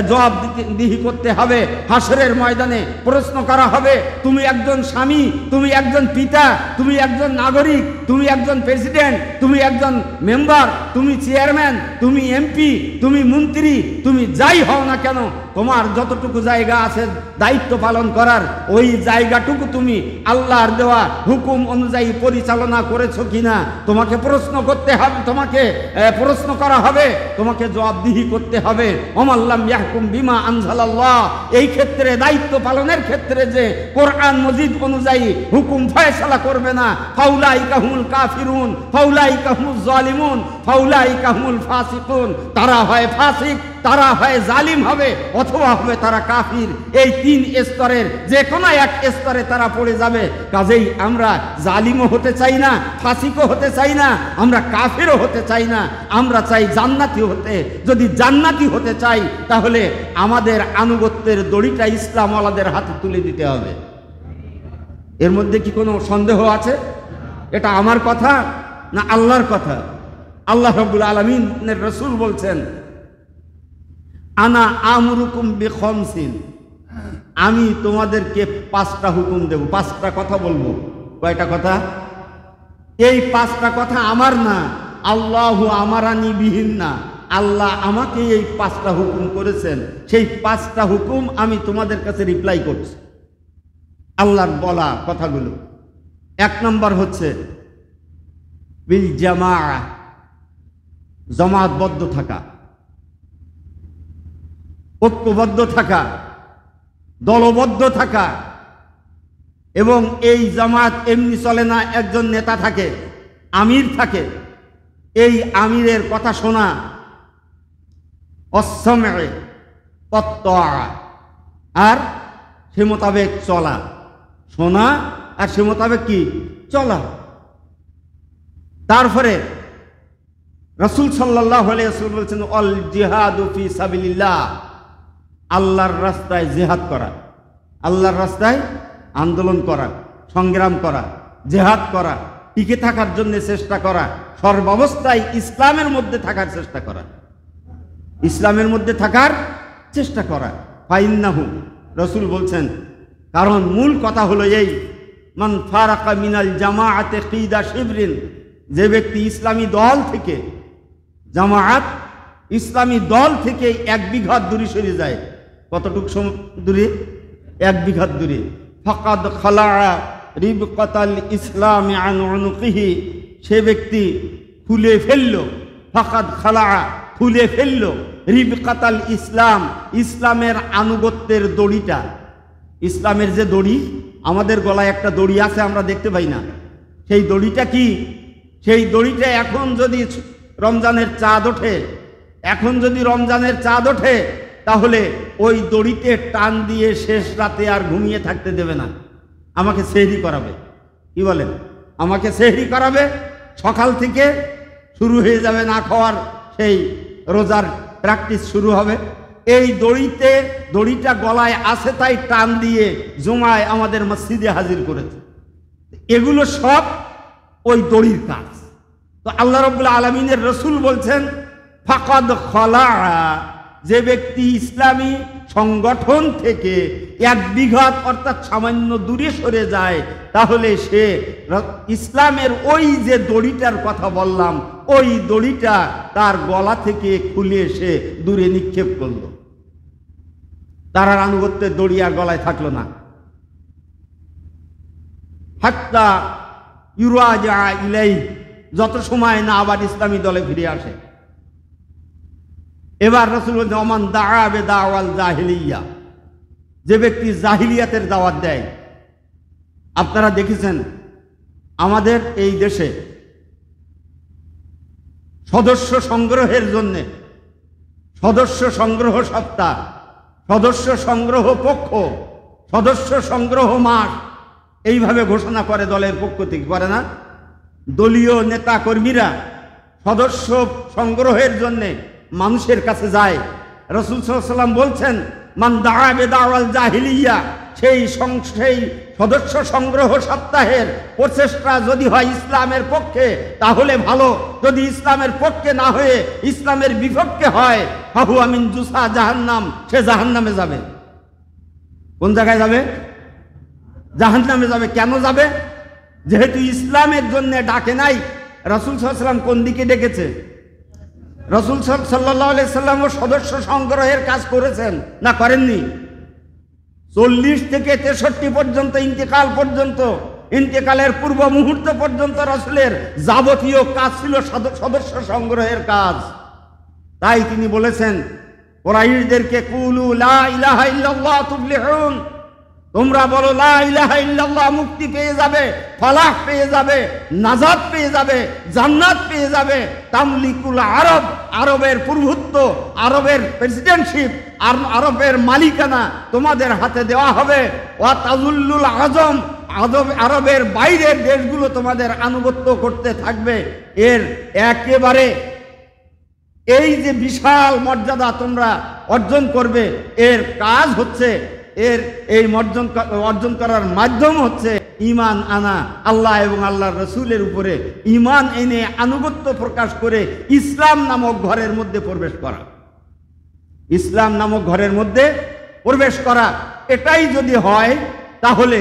Speaker 1: জবাবদিহি করতে হবে। হাসরের ময়দানে প্রশ্ন করা হবে, তুমি একজন স্বামী, তুমি একজন পিতা, তুমি একজন নাগরিক, তুমি একজন প্রেসিডেন্ট, তুমি একজন মেম্বার, তুমি চেয়ারম্যান, তুমি এমপি, তুমি মন্ত্রী, তুমি যাই হও না কেন, তোমার যতটুকু জায়গা আছে দায়িত্ব পালন করার, ওই জায়গাটুকু তুমি আল্লাহর দেওয়া হুকুম অনুযায়ী পরিচালনা করেছো কিনা তোমাকে প্রশ্ন করতে হবে, তোমাকে প্রশ্ন করা হবে, তোমাকে জবাবদিহি করতে হবে। ওমাল্লাম ইয়াহকুম বিমা আনজালাল্লাহ, এই ক্ষেত্রে দায়িত্ব পালনের ক্ষেত্রে যে কোরআন মজিদ অনুযায়ী হুকুম ফয়সালা করবে না, ফাউলাইকা হুমুল কাফিরুন, ফাউলাইকা হুমুজ জালিমুন, ফাউলাইকা হুমুল ফাসিকুন, তারা হয় ফাসিক, তারা হয় জালিম হবে, অথবা হবে তারা কাফির। এই তিন স্তরের যে কোনো এক স্তরে তারা পড়ে যাবে। কাজেই আমরা জালিমও হতে চাই না, ফাসিকও হতে চাই না, আমরা কাফিরও হতে চাই না, আমরা চাই জান্নাতি হতে। যদি জান্নাতি হতে চাই তাহলে আমাদের আনুগত্যের দড়িটা ইসলামওয়ালাদের হাতে তুলে দিতে হবে। এর মধ্যে কি কোনো সন্দেহ আছে? এটা আমার কথা না আল্লাহর কথা? আল্লাহ রাব্বুল আলামিনের রাসূল বলছেন, আনা আমরুকুম বিখমসিন, আমি তোমাদেরকে 5টা হুকুম দেব, 5টা কথা বলবো। কয়টা কথা? এই 5টা কথা আমার না, আল্লাহু আমারানি বিহিন না, আল্লাহ আমাকে এই 5টা হুকুম করেছেন। সেই 5টা হুকুম আমি তোমাদের কাছে রিপ্লাই করছি, আল্লাহর বলা কথাগুলো। 1 নম্বর হচ্ছে বিল জামাআ, জামাতবদ্ধ থাকা, ঐক্যবদ্ধ থাকা, দলবদ্ধ থাকা। এবং এই জামাত এমনি চলে না, একজন নেতা থাকে, আমির থাকে, এই আমিরের কথা শোনা, অসমে তত্ত্বা, আর সে মোতাবেক চলা, শোনা আর সে মোতাবেক কি চলা। তারপরে রাসূল সাল্লাল্লাহু আলাইহি ওয়াসাল্লাম বলেছেন, অল জিহাদু ফি সাবিলিল্লাহ, আল্লাহর রাস্তায় জিহাদ করা, আল্লাহর রাস্তায় আন্দোলন করা, সংগ্রাম করা, জিহাদ করা, টিকে থাকার জন্য চেষ্টা করা, সর্বাবস্থায় ইসলামের মধ্যে থাকার চেষ্টা করা, ইসলামের মধ্যে থাকার চেষ্টা করা। ফাইন্নাহু, রাসূল বলছেন, কারণ মূল কথা হলো এই, মান ফারাকা মিনাল জামাআতে কিদা শিবরিন, যে ব্যক্তি ইসলামী দল থেকে, জামাআত ইসলামী দল থেকে 1 বিঘা দূরে সরে যায়, কতটুক দূরে? 1 বিঘা দূরে। ফাকাদ খালা রিবকাতাল ইসলাম আন উনুকিহি, সে ব্যক্তি খুলে ফেললো, ফাকাদ খালা খুলে ফেললো রিবকাতাল ইসলাম, ইসলামের আনুগত্যের দড়িটা। ইসলামের যে দড়ি, আমাদের গলায় একটা দড়ি আছে, আমরা দেখতে পাই না, সেই দড়িটা কি? সেই দড়িটা এখন যদি রমজানের চাঁদ ওঠে, এখন যদি রমজানের চাঁদ ওঠে, তাহলে ওই দড়িতে টান দিয়ে শেষ রাতে আর ঘুমিয়ে থাকতে দেবে না, আমাকে সেহরি করাবে। কি বলেন? আমাকে সেহরি করাবে, সকাল থেকে শুরু হয়ে যাবে না খাওয়ার, সেই রোজার প্র্যাকটিস শুরু হবে। এই দড়িটা গলায় আছে তাই টান দিয়ে জুমায় আমাদের মসজিদে হাজির করেছে। এগুলো সব ওই দড়ির কাজ। তো আল্লাহ রাব্বুল আলামিনের রাসূল বলছেন, ফাকাদ খালা, যে ব্যক্তি ইসলামী সংগঠন থেকে 1 বিঘা অর্থাৎ সামান্য দূরে সরে যায়, তাহলে সে ইসলামের ওই যে দড়িটার কথা বললাম, ওই দড়িটা তার গলা থেকে খুলে সে দূরে নিক্ষেপ করলো, তার আনুগত্যের দড়ি আর গলায় থাকলো না। হাত্তা ইউরাজা ইলাই, যত সময় না আবার ইসলামী দলে ফিরে আসে। এবার রাসূল বলেন, ওমান দাআ বিদাওয়াল জাহিলিয়া, যে ব্যক্তি জাহিলিয়াতের দাওয়াত দেয়। আপনারা দেখেছেন আমাদের এই দেশে সদস্য সংগ্রহের জন্যে সদস্য সংগ্রহ সপ্তাহ, সদস্য সংগ্রহ পক্ষ, সদস্য সংগ্রহ মাস এইভাবে ঘোষণা করে দলের পক্ষ থেকে, করে না? দলীয় নেতা কর্মীরা সদস্য সংগ্রহের জন্যে মানুষের কাছে যায়। রাসূল সাল্লাল্লাহু আলাইহি ওয়াসাল্লাম বলছেন, মান দাআ বিদাওয়াল জাহিলিয়া সেই সদস্য সংগ্রহ সপ্তাহের প্রচেষ্টা যদি হয় ইসলামের পক্ষে তাহলে ভালো, যদি ইসলামের পক্ষে না হয়ে ইসলামের বিপক্ষে হয় ফাহু আমিন জুসা জাহান্নাম, সে জাহান্নামে যাবে। কোন জায়গায় যাবে? জাহান্নামে যাবে। কেন যাবে? যেহেতু ইসলামের জন্য ডাকে নাই। রাসূল সাল্লাল্লাহু আলাইহি ওয়াসাল্লাম কোন দিকে ডেকেছে? রাসূল সাল্লাল্লাহু আলাইহি ওয়াসাল্লামও সদস্য সংগ্রহের কাজ করেছেন না করেননি? 40 থেকে 63 পর্যন্ত ইন্তেকাল পর্যন্ত, ইন্তেকালের পূর্ব মুহূর্ত পর্যন্ত রাসূলের যাবতীয় কাজ ছিল সদস্য সংগ্রহের কাজ। তাই তিনি বলেছেন কুরাইশদেরকে, কুলু লা ইলাহা ইল্লাল্লাহ তুফলিহুন, তোমরা বলো লা ইলাহা ইল্লাল্লাহ, মুক্তি পেয়ে যাবে, ফালাহ পেয়ে যাবে, নাজাত পেয়ে যাবে, জান্নাত পেয়ে যাবে। তামলিকুল আরব, আরবের প্রভুত্ব, আরবের প্রেসিডেন্টশিপ, আরবের মালিকানা তোমাদের হাতে দেওয়া হবে। ওয়া তাজুল্লুল আজম, আরবের বাইরের দেশগুলো তোমাদের আনুগত্য করতে থাকবে। এর একেবারে এই যে বিশাল মর্যাদা তোমরা অর্জন করবে, এর কাজ হচ্ছে, এই অর্জন করার মাধ্যম হচ্ছে ঈমান আনা, আল্লাহ এবং আল্লাহর রাসূলের উপরে ঈমান এনে আনুগত্য প্রকাশ করে ইসলাম নামক ঘরের মধ্যে প্রবেশ করা। ইসলাম নামক ঘরের মধ্যে প্রবেশ করা, এটাই যদি হয় তাহলে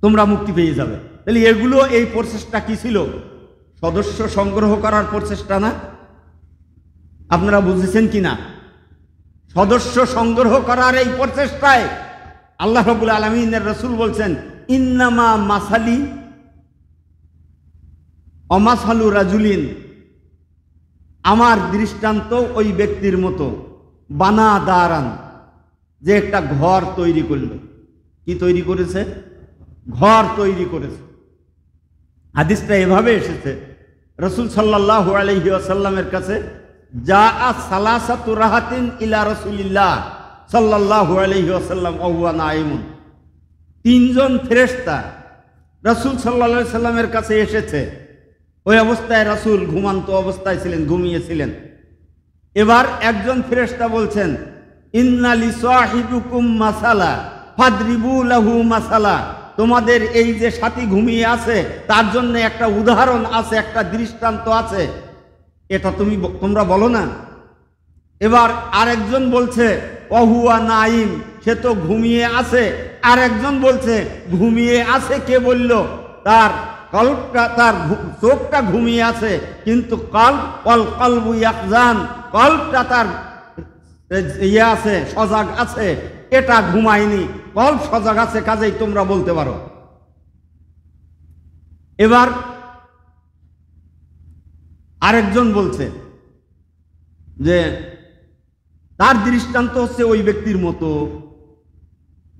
Speaker 1: তোমরা মুক্তি পেয়ে যাবে। তাহলে এগুলো, এই প্রচেষ্টা কি ছিল? সদস্য সংগ্রহ করার প্রচেষ্টা না? আপনারা বুঝেছেন কিনা? সদস্য সংগ্রহ করার এই প্রচেষ্টায় আল্লাহ রাব্বুল আলামিনের রাসূল বলছেন, ইন্নামা মাসালি অমাসালু রাজুলিন, আমার দৃষ্টান্ত ওই ব্যক্তির মতো, বানা দারান, যে একটা ঘর তৈরি করল। কি তৈরি করেছে? ঘর তৈরি করেছে। হাদিসটা এভাবে এসেছে, রাসূল সাল্লাল্লাহু আলাইহি ওয়াসাল্লামের কাছে জাআ সালাসাতু রাহাতিন ইলা রাসূলিল্লাহ সাল্লাল্লাহু আলাইহি ওয়াসাল্লাম ওয়া হুয়া নাইমুন, 3 জন ফেরেশতা রাসূল সাল্লাল্লাহু আলাইহি সাল্লামের কাছে এসেছে। ওই অবস্থায় রাসূল ঘুমান্ত অবস্থায় ছিলেন, ঘুমিয়েছিলেন। এবার একজন ফেরেশতা বলছেন, ইন্না লিসাহিবিকুম মাসালা ফাদরিবু লাহু মাসালা, তোমাদের এই যে সাথী ঘুমিয়ে আছে তার জন্য একটা উদাহরণ আছে, একটা দৃষ্টান্ত আছে, এটা তোমরা বলো না। এবার আরেকজন বলছে ওহুয়া নাইম, সে তো ঘুমিয়ে আছে। আরেকজন বলছে ঘুমিয়ে আছে কে বলল? তার কলবটা, তার চোখটা ঘুমিয়ে আছে, কিন্তু কলবু ইয়াকজান, কলবটা তার আছে, সজাগ আছে, এটা ঘুমায়নি, কলব সজাগ আছে, কাজেই তোমরা বলতে পারো। এবার আরেকজন বলছে যে তার দৃষ্টান্ত হচ্ছে ওই ব্যক্তির মতো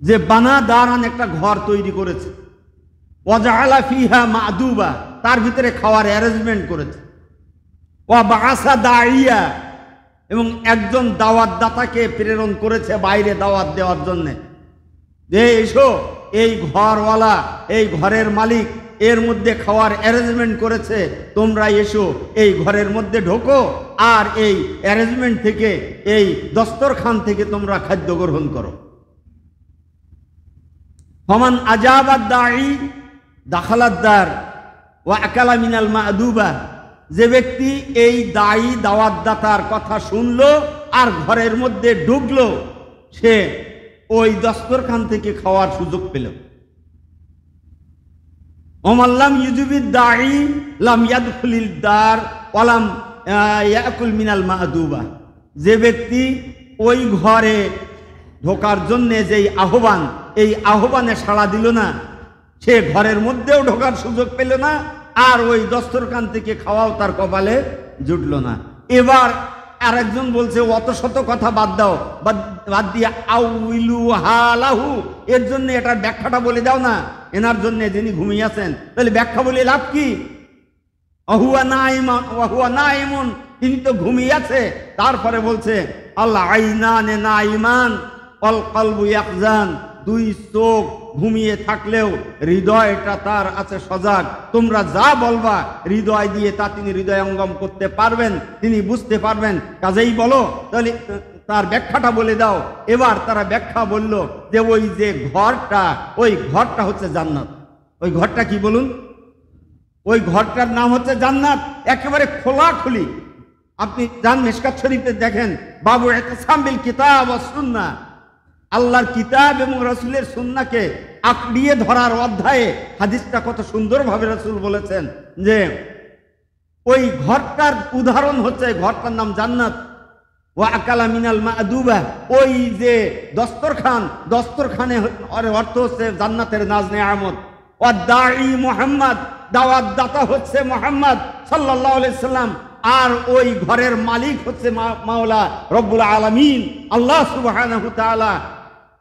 Speaker 1: যে বানা দারান, একটা ঘর তৈরি করেছে, ওয়াজআলা ফিহা মা'দুবা, তার ভিতরে খাওয়ার অ্যারেঞ্জমেন্ট করেছে, ওয়া বাআসা দাইয়া, এবং একজন দাওয়াত দাতাকে প্রেরণ করেছে বাইরে দাওয়াত দেওয়ার জন্য, যে এসো, এই ঘরওয়ালা, এই ঘরের মালিক এর মধ্যে খাওয়ার অ্যারেঞ্জমেন্ট করেছে, তোমরা এসো, এই ঘরের মধ্যে ঢোকো, আর এই অ্যারেঞ্জমেন্ট থেকে, এই দস্তরখান থেকে তোমরা খাদ্য গ্রহণ করো। ফমান আজাবাদ দাঈ দাখালাদ দার ওয়া আকালা মিনাল মা'দুবা, যে ব্যক্তি এই দায়ী দাওয়াতদাতার কথা শুনলো আর ঘরের মধ্যে ঢুকলো, সে ওই দস্তরখান থেকে খাওয়ার সুযোগ পেল। ওমাল্লাম ইউজিবিদ দাঈ লাম ইয়াদখুলিল দার ওয়ালাম ইয়াকুল মিনাল মা'দুবা, যে ব্যক্তি ওই ঘরে ঢোকার জন্য যেই আহ্বান, এই আহ্বানে সাড়া দিল না, সে ঘরের মধ্যেও ঢোকার সুযোগ পেল না, আর ওই দস্তরখান থেকে খাওয়াও তার কপালে জুটল না। এবার আরেকজন বলছে অত শত কথা বাদ দাও, বাদ দিয়ে আউইলু হালাহু, এর জন্য এটার ব্যাখ্যাটা বলে দাও না, এনার জন্য যিনি ঘুমিয়ে আছেন, তাহলে ব্যাখ্যা বলে লাভ কি? অহুয়া নাইমান ওয়াহুয়া নাইমুন, তিনি তো ঘুমিয়ে আছে। তারপরে বলছে আল্লাহ আইনানে নাইমান অল কলবু ইয়াকজান, 2 চোখ ঘুমিয়ে থাকলেও হৃদয়টা তার আছে সজাগ। তোমরা যা বলবা হৃদয় দিয়ে তা তিনি হৃদয়ঙ্গম করতে পারবেন, তিনি বুঝতে পারবেন, কাজেই বলো। তাহলে তার ব্যাখ্যাটা বলে দাও। এবার তারা ব্যাখ্যা বলল যে ওই যে ঘরটা, ওই ঘরটা হচ্ছে জান্নাত। ওই ঘরটা কি বলুন? ওই ঘরটার নাম হচ্ছে জান্নাত। একেবারে খোলাখুলি আপনি যান মিশকাত শরীফে দেখেন, বাবু ইতিসাম বিল কিতাব ওয়াস সুন্নাহ, আল্লাহর কিতাব এবং রাসূলের সুন্নাহকে আঁকড়িয়ে ধরার অধ্যায়ে হাদিসটা কত সুন্দরভাবে রাসূল বলেছেন যে ওই ঘরটার উদাহরণ হচ্ছে, ঘরটার নাম জান্নাত। ওয়া আকালা মিনাল মা'দুবা, ওই যে দস্তরখান, দস্তরখানে অর্থ হচ্ছে জান্নাতের নাজ নেয়ামত। ওয়া দাঈ মুহাম্মদ, দাওয়াত দাতা হচ্ছে মুহাম্মদ সাল্লাল্লাহু আলাইহি সাল্লাম। আর ওই ঘরের মালিক হচ্ছে মাওলা রব্বুল আলামিন, আল্লাহ সুবহানাহু ওয়া তাআলা।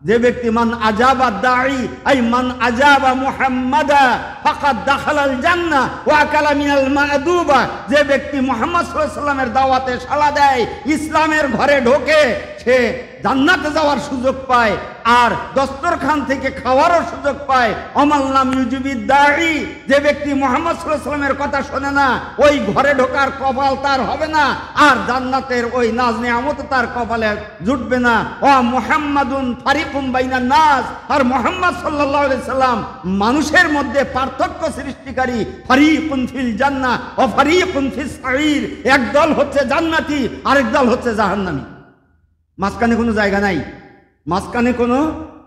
Speaker 1: যে ব্যক্তি মান আজাবা দাঈ আই মান আজাবা মুহাম্মাদা ফাকাদ দাখালাল জান্নাহ ওয়া আকালা মিনাল মা'দুবা, যে ব্যক্তি মুহাম্মদ সাল্লাল্লাহু আলাইহি সাল্লামের দাওয়াতে সাড়া দেয়, ইসলামের ঘরে ঢোকে, সে জান্নাতে যাওয়ার সুযোগ পায় আর দস্তরখান থেকে খাওয়ারও সুযোগ পায়। অমাল নাম ইউজিবিদ দাঈ, যে ব্যক্তি মুহাম্মদ সাল্লাল্লাহু আলাইহি সাল্লামের কথা শোনে না, ওই ঘরে ঢোকার কপাল তার হবে না, আর জান্নাতের ওই নাজ নিয়ামত তার কপালে জুটবে না। ও মুহাম্মাদুন ফারিকুম বাইনান নাস, আর মুহাম্মদ সাল্লাল্লাহু আলাইহি সাল্লাম মানুষের মধ্যে পার্থক্য সৃষ্টিকারী। ফারিকুন ফিল জান্নাহ ওয়া ফারিকুন ফিস সাঈর, এক দল হচ্ছে জান্নাতি, আরেক দল হচ্ছে জাহান্নামী। মাঝখানে কোনো জায়গা নাই, মাঝখানে কোনো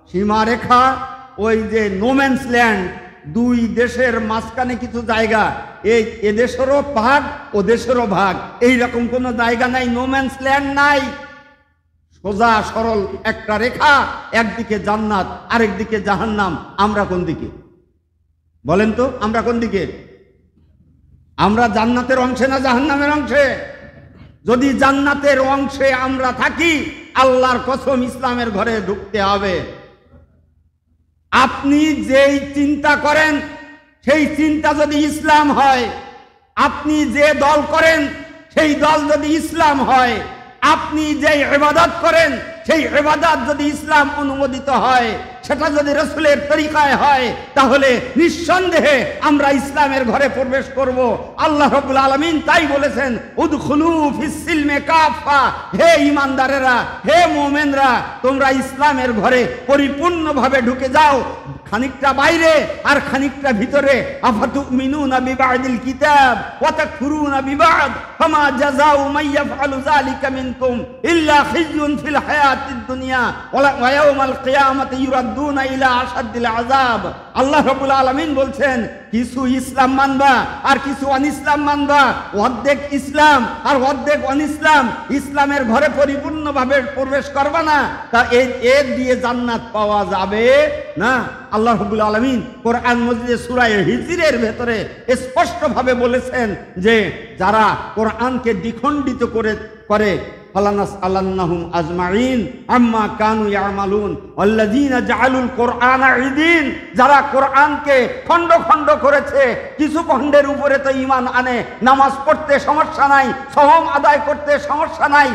Speaker 1: সীমারেখা, ওই যে নোম্যান্স ল্যান্ড, দুই দেশের মাঝখানে কিছু জায়গা, এই এদেশেরও ভাগ ও দেশেরও ভাগ, এইরকম কোনো জায়গা নাই, নোম্যান্স ল্যান্ড নাই। সোজা সরল একটা রেখা, একদিকে জান্নাত আরেকদিকে জাহান্নাম। আমরা কোন দিকে বলেন তো? আমরা কোন দিকে? আমরা জান্নাতের অংশে না জাহান্নামের অংশে? যদি জান্নাতের অংশে আমরা থাকি, আল্লাহর কসম ইসলামের ঘরে ঢুকতে হবে। আপনি যেই চিন্তা করেন সেই চিন্তা যদি ইসলাম হয়, আপনি যে দল করেন সেই দল যদি ইসলাম হয়, আপনি যে ইবাদত করেন সেই ইবাদত যদি ইসলাম অনুমোদিত হয়, সেটা যদি রাসূলের তরিকায় হয়, তাহলে নিঃসন্দেহে আমরা ইসলামের ঘরে প্রবেশ করব। আল্লাহ রাব্বুল আলামিন তাই বলেছেন, উদখুলু ফিস সিলমে কাফা, হে ঈমানদারেরা, হে মুমিনরা, তোমরা ইসলামের ঘরে পরিপূর্ণভাবে ঢুকে যাও, খানিকটা বাইরে আর খানিকটা ভিতরে। আফাতুমিনুনা বিবাদিল কিতাব ওয়া তাকফুরুনা বিবাদ ফামা জাযাউ মান ইয়াফআলু যালিকা মিনকুম ইল্লা খিজয়ুন ফিল হায়াতিদ দুনিয়া ওয়া ইয়াউমাল কিয়ামাতি ইউরাদ্দুনা ইলা আশাদ্দিল আযাব। আল্লাহ রাব্বুল আলামিন বলছেন, কিছু ইসলাম মানবা আর কিছু অনিসলাম মানবা, অর্ধেক ইসলাম আর অর্ধেক অনিসলাম, ইসলামের ঘরে পরিপূর্ণভাবে প্রবেশ করবা না, তা এর দিয়ে জান্নাত পাওয়া যাবে না। আল্লাহ রাব্বুল আলামিন কোরআন মজিদে সূরা হিজরের ভেতরে স্পষ্টভাবে বলেছেন যে যারা কোরআনকে দ্বিখণ্ডিত করে ফালানাসআলান্নাহুম আজমাইন আম্মা কানু ইয়ামালুন ওয়াল্লাযীনা জাআলুল কোরআনা ঈদিন, যারা কোরআনকে খণ্ড খণ্ড করেছে, কিছু খণ্ডের উপরে তো ঈমান আনে, নামাজ পড়তে সমস্যা নাই, সওম আদায় করতে সমস্যা নাই,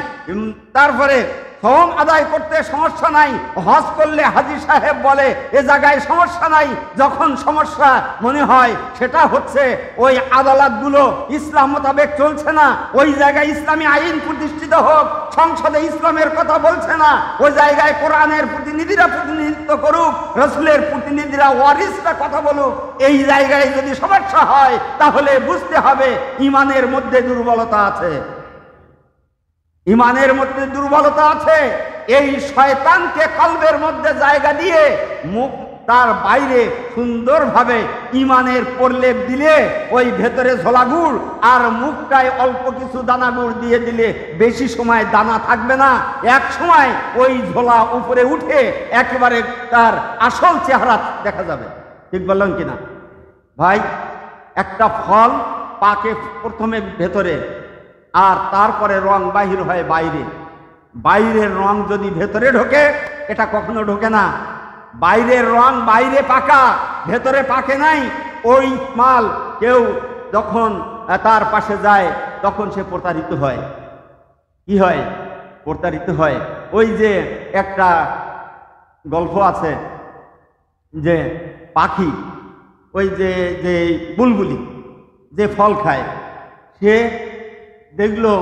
Speaker 1: তারপরে সওম আদায় করতে সমস্যা নাই, হজ করলে হাজী সাহেব বলে এ জায়গায় সমস্যা নাই। যখন সমস্যা মনে হয় সেটা হচ্ছে ওই আদালতগুলো ইসলাম মোতাবেক চলছে না, ওই জায়গায় ইসলামী আইন প্রতিষ্ঠিত হোক, সংসদে ইসলামের কথা বলছে না, ওই জায়গায় কোরআনের প্রতিনিধিরা প্রতিনিধিত্ব করুক, রাসূলের প্রতিনিধিরা ওয়ারিসরা কথা বলুক, এই জায়গায় যদি সমস্যা হয় তাহলে বুঝতে হবে ঈমানের মধ্যে দুর্বলতা আছে, ঈমানের মধ্যে দুর্বলতা আছে। এই শয়তানকে কলবের মধ্যে জায়গা দিয়ে মুখ তার বাইরে সুন্দরভাবে ঈমানের প্রলেপ দিলে ওই ভেতরে ঝোলা গুড় আর মুখটায় অল্প কিছু দানা গুড় দিয়ে দিলে বেশি সময় দানা থাকবে না, এক সময় ওই ঝোলা উপরে উঠে একেবারে তার আসল চেহারা দেখা যাবে। ঠিক বললাম কিনা ভাই? একটা ফল পাকে প্রথমে ভেতরে, আর তারপরে রং বাহির হয় বাইরে। বাইরের রং যদি ভেতরে ঢোকে, এটা কখনো ঢোকে না। বাইরের রং বাইরে পাকা, ভেতরে পাকে নাই। ওই মাল কেউ যখন তার পাশে যায় তখন সে প্রতারিত হয়। কি হয়? প্রতারিত হয়। ওই যে একটা গল্প আছে যে পাখি, ওই যে যে বুলবুলি যে ফল খায়, সে দেখলো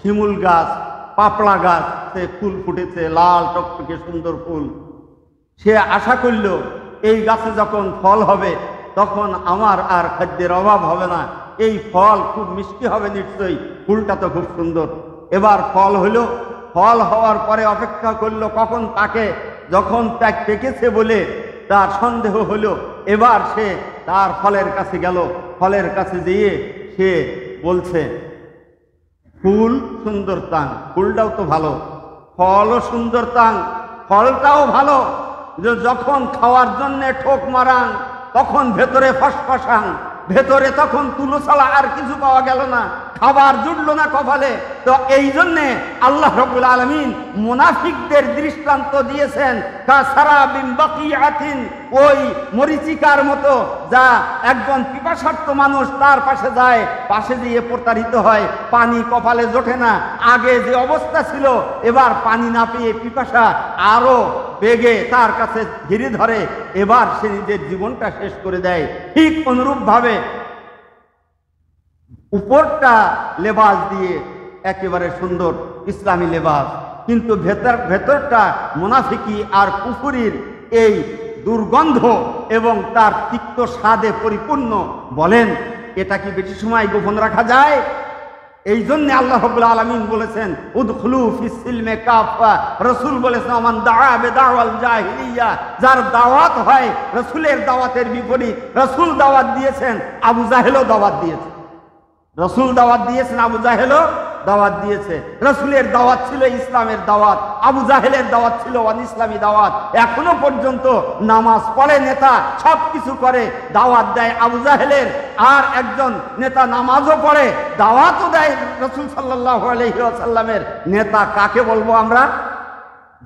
Speaker 1: শিমুল গাছ, পাপড়া গাছ, গাছে ফুল ফুটেছে, লাল টকটকে সুন্দর ফুল। সে আশা করল এই গাছে যখন ফল হবে তখন আমার আর খাদ্যের অভাব হবে না, এই ফল খুব মিষ্টি হবে নিশ্চয়ই, ফুলটা তো খুব সুন্দর। এবার ফল হইল, ফল হওয়ার পরে অপেক্ষা করলো কখন পাকে, যখন পেকেছে বলে তার সন্দেহ হলো। এবার সে তার ফলের কাছে গেল, ফলের কাছে গিয়ে সে বলছে ফুল সুন্দর তাং, ফুলটাও তো ভালো, ফলও সুন্দর তাং, ফলটাও ভালো, যখন খাওয়ার জন্যে ঠোক মারাং তখন ভেতরে ফসফসাং, ভেতরে তখন তুলো ছাড়া আর কিছু পাওয়া গেল না, খাবার জুটলো না কপালে। তো এই জন্যে আল্লাহ রাব্বুল আলামিন মুনাফিকদের দৃষ্টান্ত দিয়েছেন কাসারাবিন বাকিয়াতিন, ওই মরিচিকার মতো, যা একজন পিপাসার্ত মানুষ তার পাশে যায়, পাশে দিয়ে প্রতারিত হয়, পানি কপালে জোটে না। আগে যে অবস্থা ছিল এবার পানি না পেয়ে পিপাসা আরো বেগে তার কাছে ঘিরে ধরে, এবার সে নিজের জীবনটা শেষ করে দেয়। ঠিক অনুরূপভাবে উপরটা লেবাস দিয়ে একেবারে সুন্দর ইসলামী লেবাস, কিন্তু ভেতরটা মুনাফিকি আর কুফরির এই দুর্গন্ধ এবং তার তিক্ত স্বাদে পরিপূর্ণ। বলেন এটা কি বেশি সময় গোপন রাখা যায়? এই জন্য আল্লাহ রাব্বুল আলামিন বলেছেন উদখুলু ফিস সিলমে কাফা, রাসূল বলেছেন মান দাআ বিদাওয়াল জাহিলিয়া, যার দাওয়াত হয় রাসূলের দাওয়াতের বিপরীত। রাসূল দাওয়াত দিয়েছেন, আবু জাহেলও দাওয়াত দিয়েছে, রাসূল দাওয়াত দিয়েছেন, আবু জাহেলও দাওয়াত দিয়েছে। রাসূলের দাওয়াত ছিল ইসলামের দাওয়াত, আবু জাহেলের দাওয়াত ছিল অনিসলামী দাওয়াত। এখনো পর্যন্ত নামাজ পড়ে নেতা, সব কিছু করে, দাওয়াত দেয় আবু জাহেলের, আর একজন নেতা নামাজও পড়ে দাওয়াতও দেয় রাসূল সাল্লাল্লাহু আলাইহি ওয়াসাল্লামের। নেতা কাকে বলবো আমরা?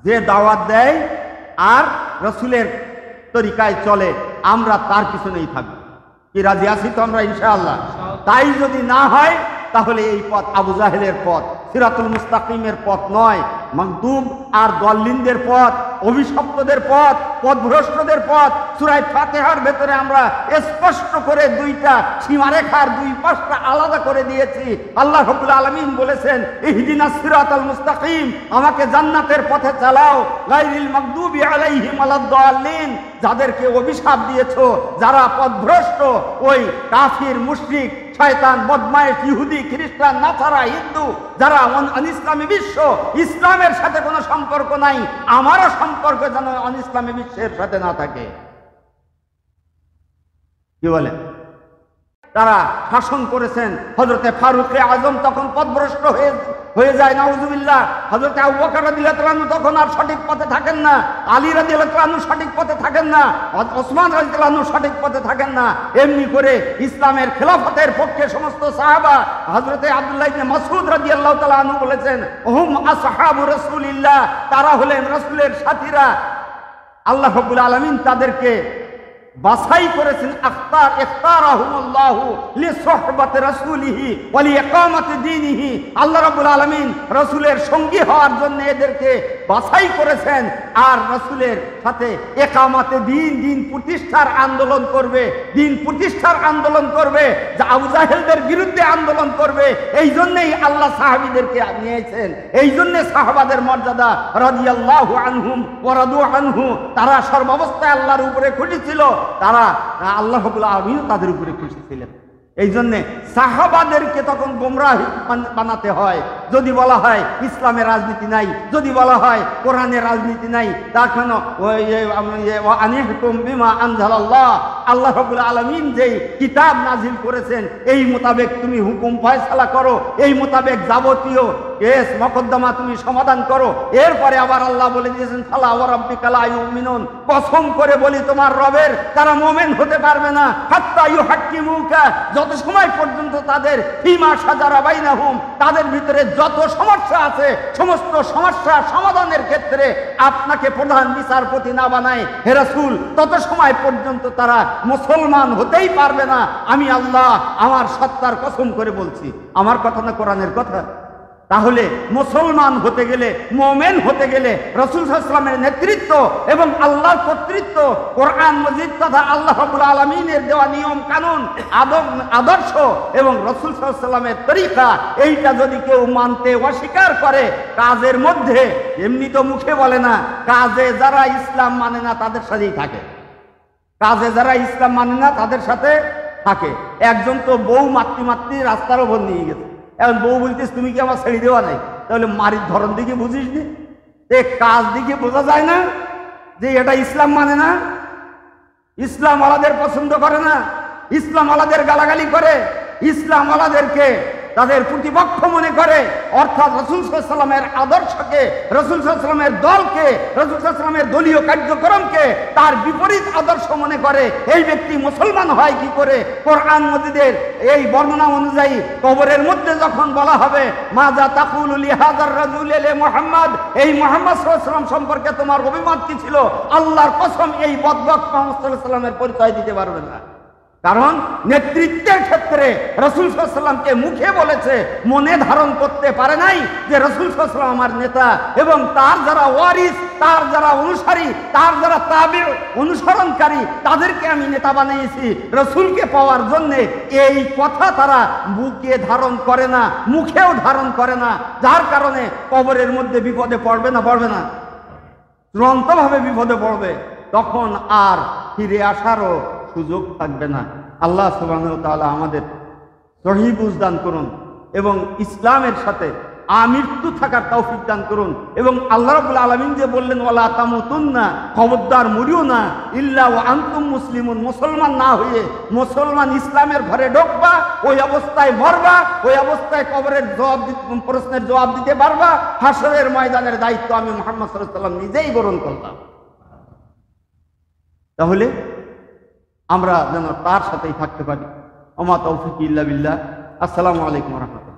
Speaker 1: যে দাওয়াত দেয় আর রাসূলের তরিকায় চলে, আমরা তার পিছনেই থাকবো। কি রাজি আছি তো আমরা ইনশাআল্লাহ? তাই যদি না হয় তাহলে এই পথ আবু জাহেলের পথ, সিরাতুল মুস্তাকিমের পথ নয়, মাগদুব আর দল্লিনদের পথ, অভিশপ্তদের পথ, পথভ্রষ্টদের পথ। সূরা ফাতিহার ভেতরে আমরা স্পষ্ট করে দুইটা সীমারেখার দুই পাশটা আলাদা করে দিয়েছি। আল্লাহ রাব্বুল আলামিন বলেছেন ইহদিনাস সিরাতাল মুস্তাকিম, আমাকে জান্নাতের পথে চালাও, গায়রিল মাগদুবি আলাইহিম ওয়ালাদ-দাল্লিন, যাদেরকে অভিশাপ দিয়েছো, যারা পথভ্রষ্ট, ওই কাফির, মুশরিক, শয়তান, বদমাইশ, ইহুদি, খ্রিস্টান, নাসারা, হিন্দু, যারা অনিসলামী বিশ্ব, ইসলামের সাথে কোনো সম্পর্ক নাই, আমারও সম্পর্ক যেন অনিসলামী বিশ্বের সাথে না থাকে। কি বলে? তারা শাসন করেছেন। হযরতে ফারুক আজম তখন পথভ্রষ্ট হয়ে যায়, নাউজুবিল্লাহ। হযরতে আবু বকর রাদিয়াল্লাহু আনহু তখন আর সঠিক পথে থাকেন না, আলী রাদিয়াল্লাহু আনহু সঠিক পথে থাকেন না, ওসমান রাদিয়াল্লাহু আনহু সঠিক পথে থাকেন না। এমনি করে ইসলামের খেলাফতের পক্ষে সমস্ত সাহাবা, হযরতে আব্দুল্লাহ ইবনে মাসউদ রাদিয়াল্লাহু তাআলা আনহু বলেছেন হুম আসহাবু রাসূলিল্লাহ, তারা হলেন রাসূলের সাথীরা। আল্লাহ রাব্বুল আলামিন তাদেরকে বাছাই করেছেন, ইখতারাহুমুল্লাহু লিসহবতি রাসূলিহি ওয়া লিইকামাতি দীনিহি। আল্লাহ রাব্বুল আলামিন রাসূলের সঙ্গী হওয়ার জন্য এদেরকে বাছাই করেছেন, আর রাসূলের সাথে ইকামাতে দ্বীন, দ্বীন প্রতিষ্ঠার আন্দোলন করবে, দ্বীন প্রতিষ্ঠার আন্দোলন করবে, যা আবু জাহেলদের বিরুদ্ধে আন্দোলন করবে। এই জন্যই আল্লাহ সাহাবীদেরকে নিয়েছেন, এই জন্য সাহাবাদের মর্যাদা রাদিয়াল্লাহু আনহুম ওয়া রাদু আনহু, তারা সর্বাবস্থায় আল্লাহর উপরে খুশি ছিল, তারা আল্লাহ রাব্বুল আলামিন তাদের উপরে খুশি ছিলেন। এই জন্য সাহাবাদেরকে তখন গোমরাহ বানাতে হয়। যদি বলা হয় ইসলামের রাজনীতি নাই, যদি বলা হয় কোরআনের রাজনীতি নাই, তখন আনিহকুম বিমা আনজালাল্লাহ, আল্লাহ রাব্বুল আলামিন যেই কিতাব নাজিল করেছেন এই মোতাবেক তুমি হুকুম ফয়সালা করো, এই মোতাবেক যাবতীয় কেস মকদ্দমা তুমি সমাধান করো। এরপরে আবার আল্লাহ বলে দিয়েছেন ফালা ওয়া রাব্বিকা লা ইউমিনুন, কসম করে বলি তোমার রবের তারা মুমিন হতে পারবে না হাত্তা ইউহাক্কিমুকা, যত সময় পর্যন্ত তাদের ফিমা শাজারা বাইনাহুম, তাদের ভিতরে যত সমস্যা আছে সমস্ত সমস্যা সমাধানের ক্ষেত্রে আপনাকে প্রধান বিচারপতি না বানায় হে রাসূল, তত সময় পর্যন্ত তারা মুসলমান হতেই পারবে না। আমি আল্লাহ আমার সত্তার কসম করে বলছি। আমার কথা না কোরআনের কথা? তাহলে মুসলমান হতে গেলে, মোমেন হতে গেলে রাসূল সাল্লাল্লাহু আলাইহি ওয়াসাল্লামের নেতৃত্ব এবং আল্লাহর কর্তৃত্ব, কোরআন মজিদ তথা আল্লাহ রাব্বুল আলামিনের দেওয়া নিয়ম কানুন, আদর্শ এবং রাসূল সাল্লাল্লাহু আলাইহি ওয়াসাল্লামের তরিকা, এইটা যদি কেউ মানতে অস্বীকার করে, কাজের মধ্যে, এমনি তো মুখে বলে না, কাজে যারা ইসলাম মানে না তাদের সাথেই থাকে। কাজে যারা ইসলাম মানে না তাদের সাথে থাকে। একজন তো বউ মাতৃ মাতৃ রাস্তার ওপর নিয়ে গেছে, এখন বউ বলতিস তুমি কি আমার ছেড়ে দেওয়া নাই? তাহলে মারির ধরন দিকে বুঝিস নি? কাজ দিকে বোঝা যায় না যে এটা ইসলাম মানে না। ইসলাম আলাদের পছন্দ করে না, ইসলাম আলাদের গালাগালি করে, ইসলাম আলাদেরকে তাদের প্রতিপক্ষ মনে করে, অর্থাৎ রাসূল সাল্লাল্লাহু আলাইহি ওয়াসাল্লামের আদর্শকে, রাসূল সাল্লাল্লাহু আলাইহি ওয়াসাল্লামের দলকে, রাসূল সাল্লাল্লাহু আলাইহি ওয়াসাল্লামের দলীয় কার্যক্রমকে তার বিপরীত আদর্শ মনে করে। এই ব্যক্তি মুসলমান হয় কি করে? কোরআন মজিদের এই বর্ণনা অনুযায়ী কবরের মধ্যে যখন বলা হবে মাযা তাকুলু লিহাযার রাজুলি লি মুহাম্মদ, এই মুহাম্মদ সাল্লাল্লাহু আলাইহি ওয়াসাল্লাম সম্পর্কে তোমার অভিমত কি ছিল? আল্লাহর কসম এই বদবক মুহাম্মদ সাল্লাল্লাহু আলাইহি ওয়াসাল্লামের পরিচয় দিতে পারবে না। কারণ নেতৃত্বের ক্ষেত্রে রাসূল সাল্লাল্লাহু আলাইহি ওয়াসাল্লামকে মুখে বলেছে, মনে ধারণ করতে পারে নাই যে রাসূল সাল্লাল্লাহু আলাইহি ওয়াসাল্লাম আমার নেতা, এবং তার যারা ওয়ারিস, তার যারা অনুসারী, তার যারা তাবে অনুসরণকারী, তাদেরকে আমি নেতা বানিয়েছি রাসূলকে পাওয়ার জন্য। এই কথা তারা বুকে ধারণ করে না, মুখেও ধারণ করে না, যার কারণে কবরের মধ্যে বিপদে পড়বে না? পড়বে না? চূড়ান্তভাবে বিপদে পড়বে। তখন আর ফিরে আসারও সুযোগ থাকবে না। আল্লাহ সুবহানাহু ওয়া তাআলা আমাদের সহিহ বুঝ দান করুন এবং ইসলামের সাথে আমৃত্যু থাকার তৌফিক দান করুন। এবং আল্লাহ রাব্বুল আলামিন যে বললেন ওয়ালা তামুতুন্না, খবরদার মরিও না, ইল্লা ওয়া আনতুম মুসলিমুন, মুসলমান না হয়ে মুসলমান ইসলামের ঘরে ঢোকবা, ওই অবস্থায় মরবা, ওই অবস্থায় কবরের প্রশ্নের জবাব দিতে পারবা, হাসরের ময়দানের দায়িত্ব আমি মুহাম্মদ সাল্লাল্লাহু আলাইহি ওয়াসাল্লাম নিজেই গ্রহণ করলাম। তাহলে আমরা যেন তার সাথেই থাকতে পারি। ওমা তৌফিক ইল্লা বিল্লাহ। আসসালামু আলাইকুম ওয়া রাহমাতুল্লাহ।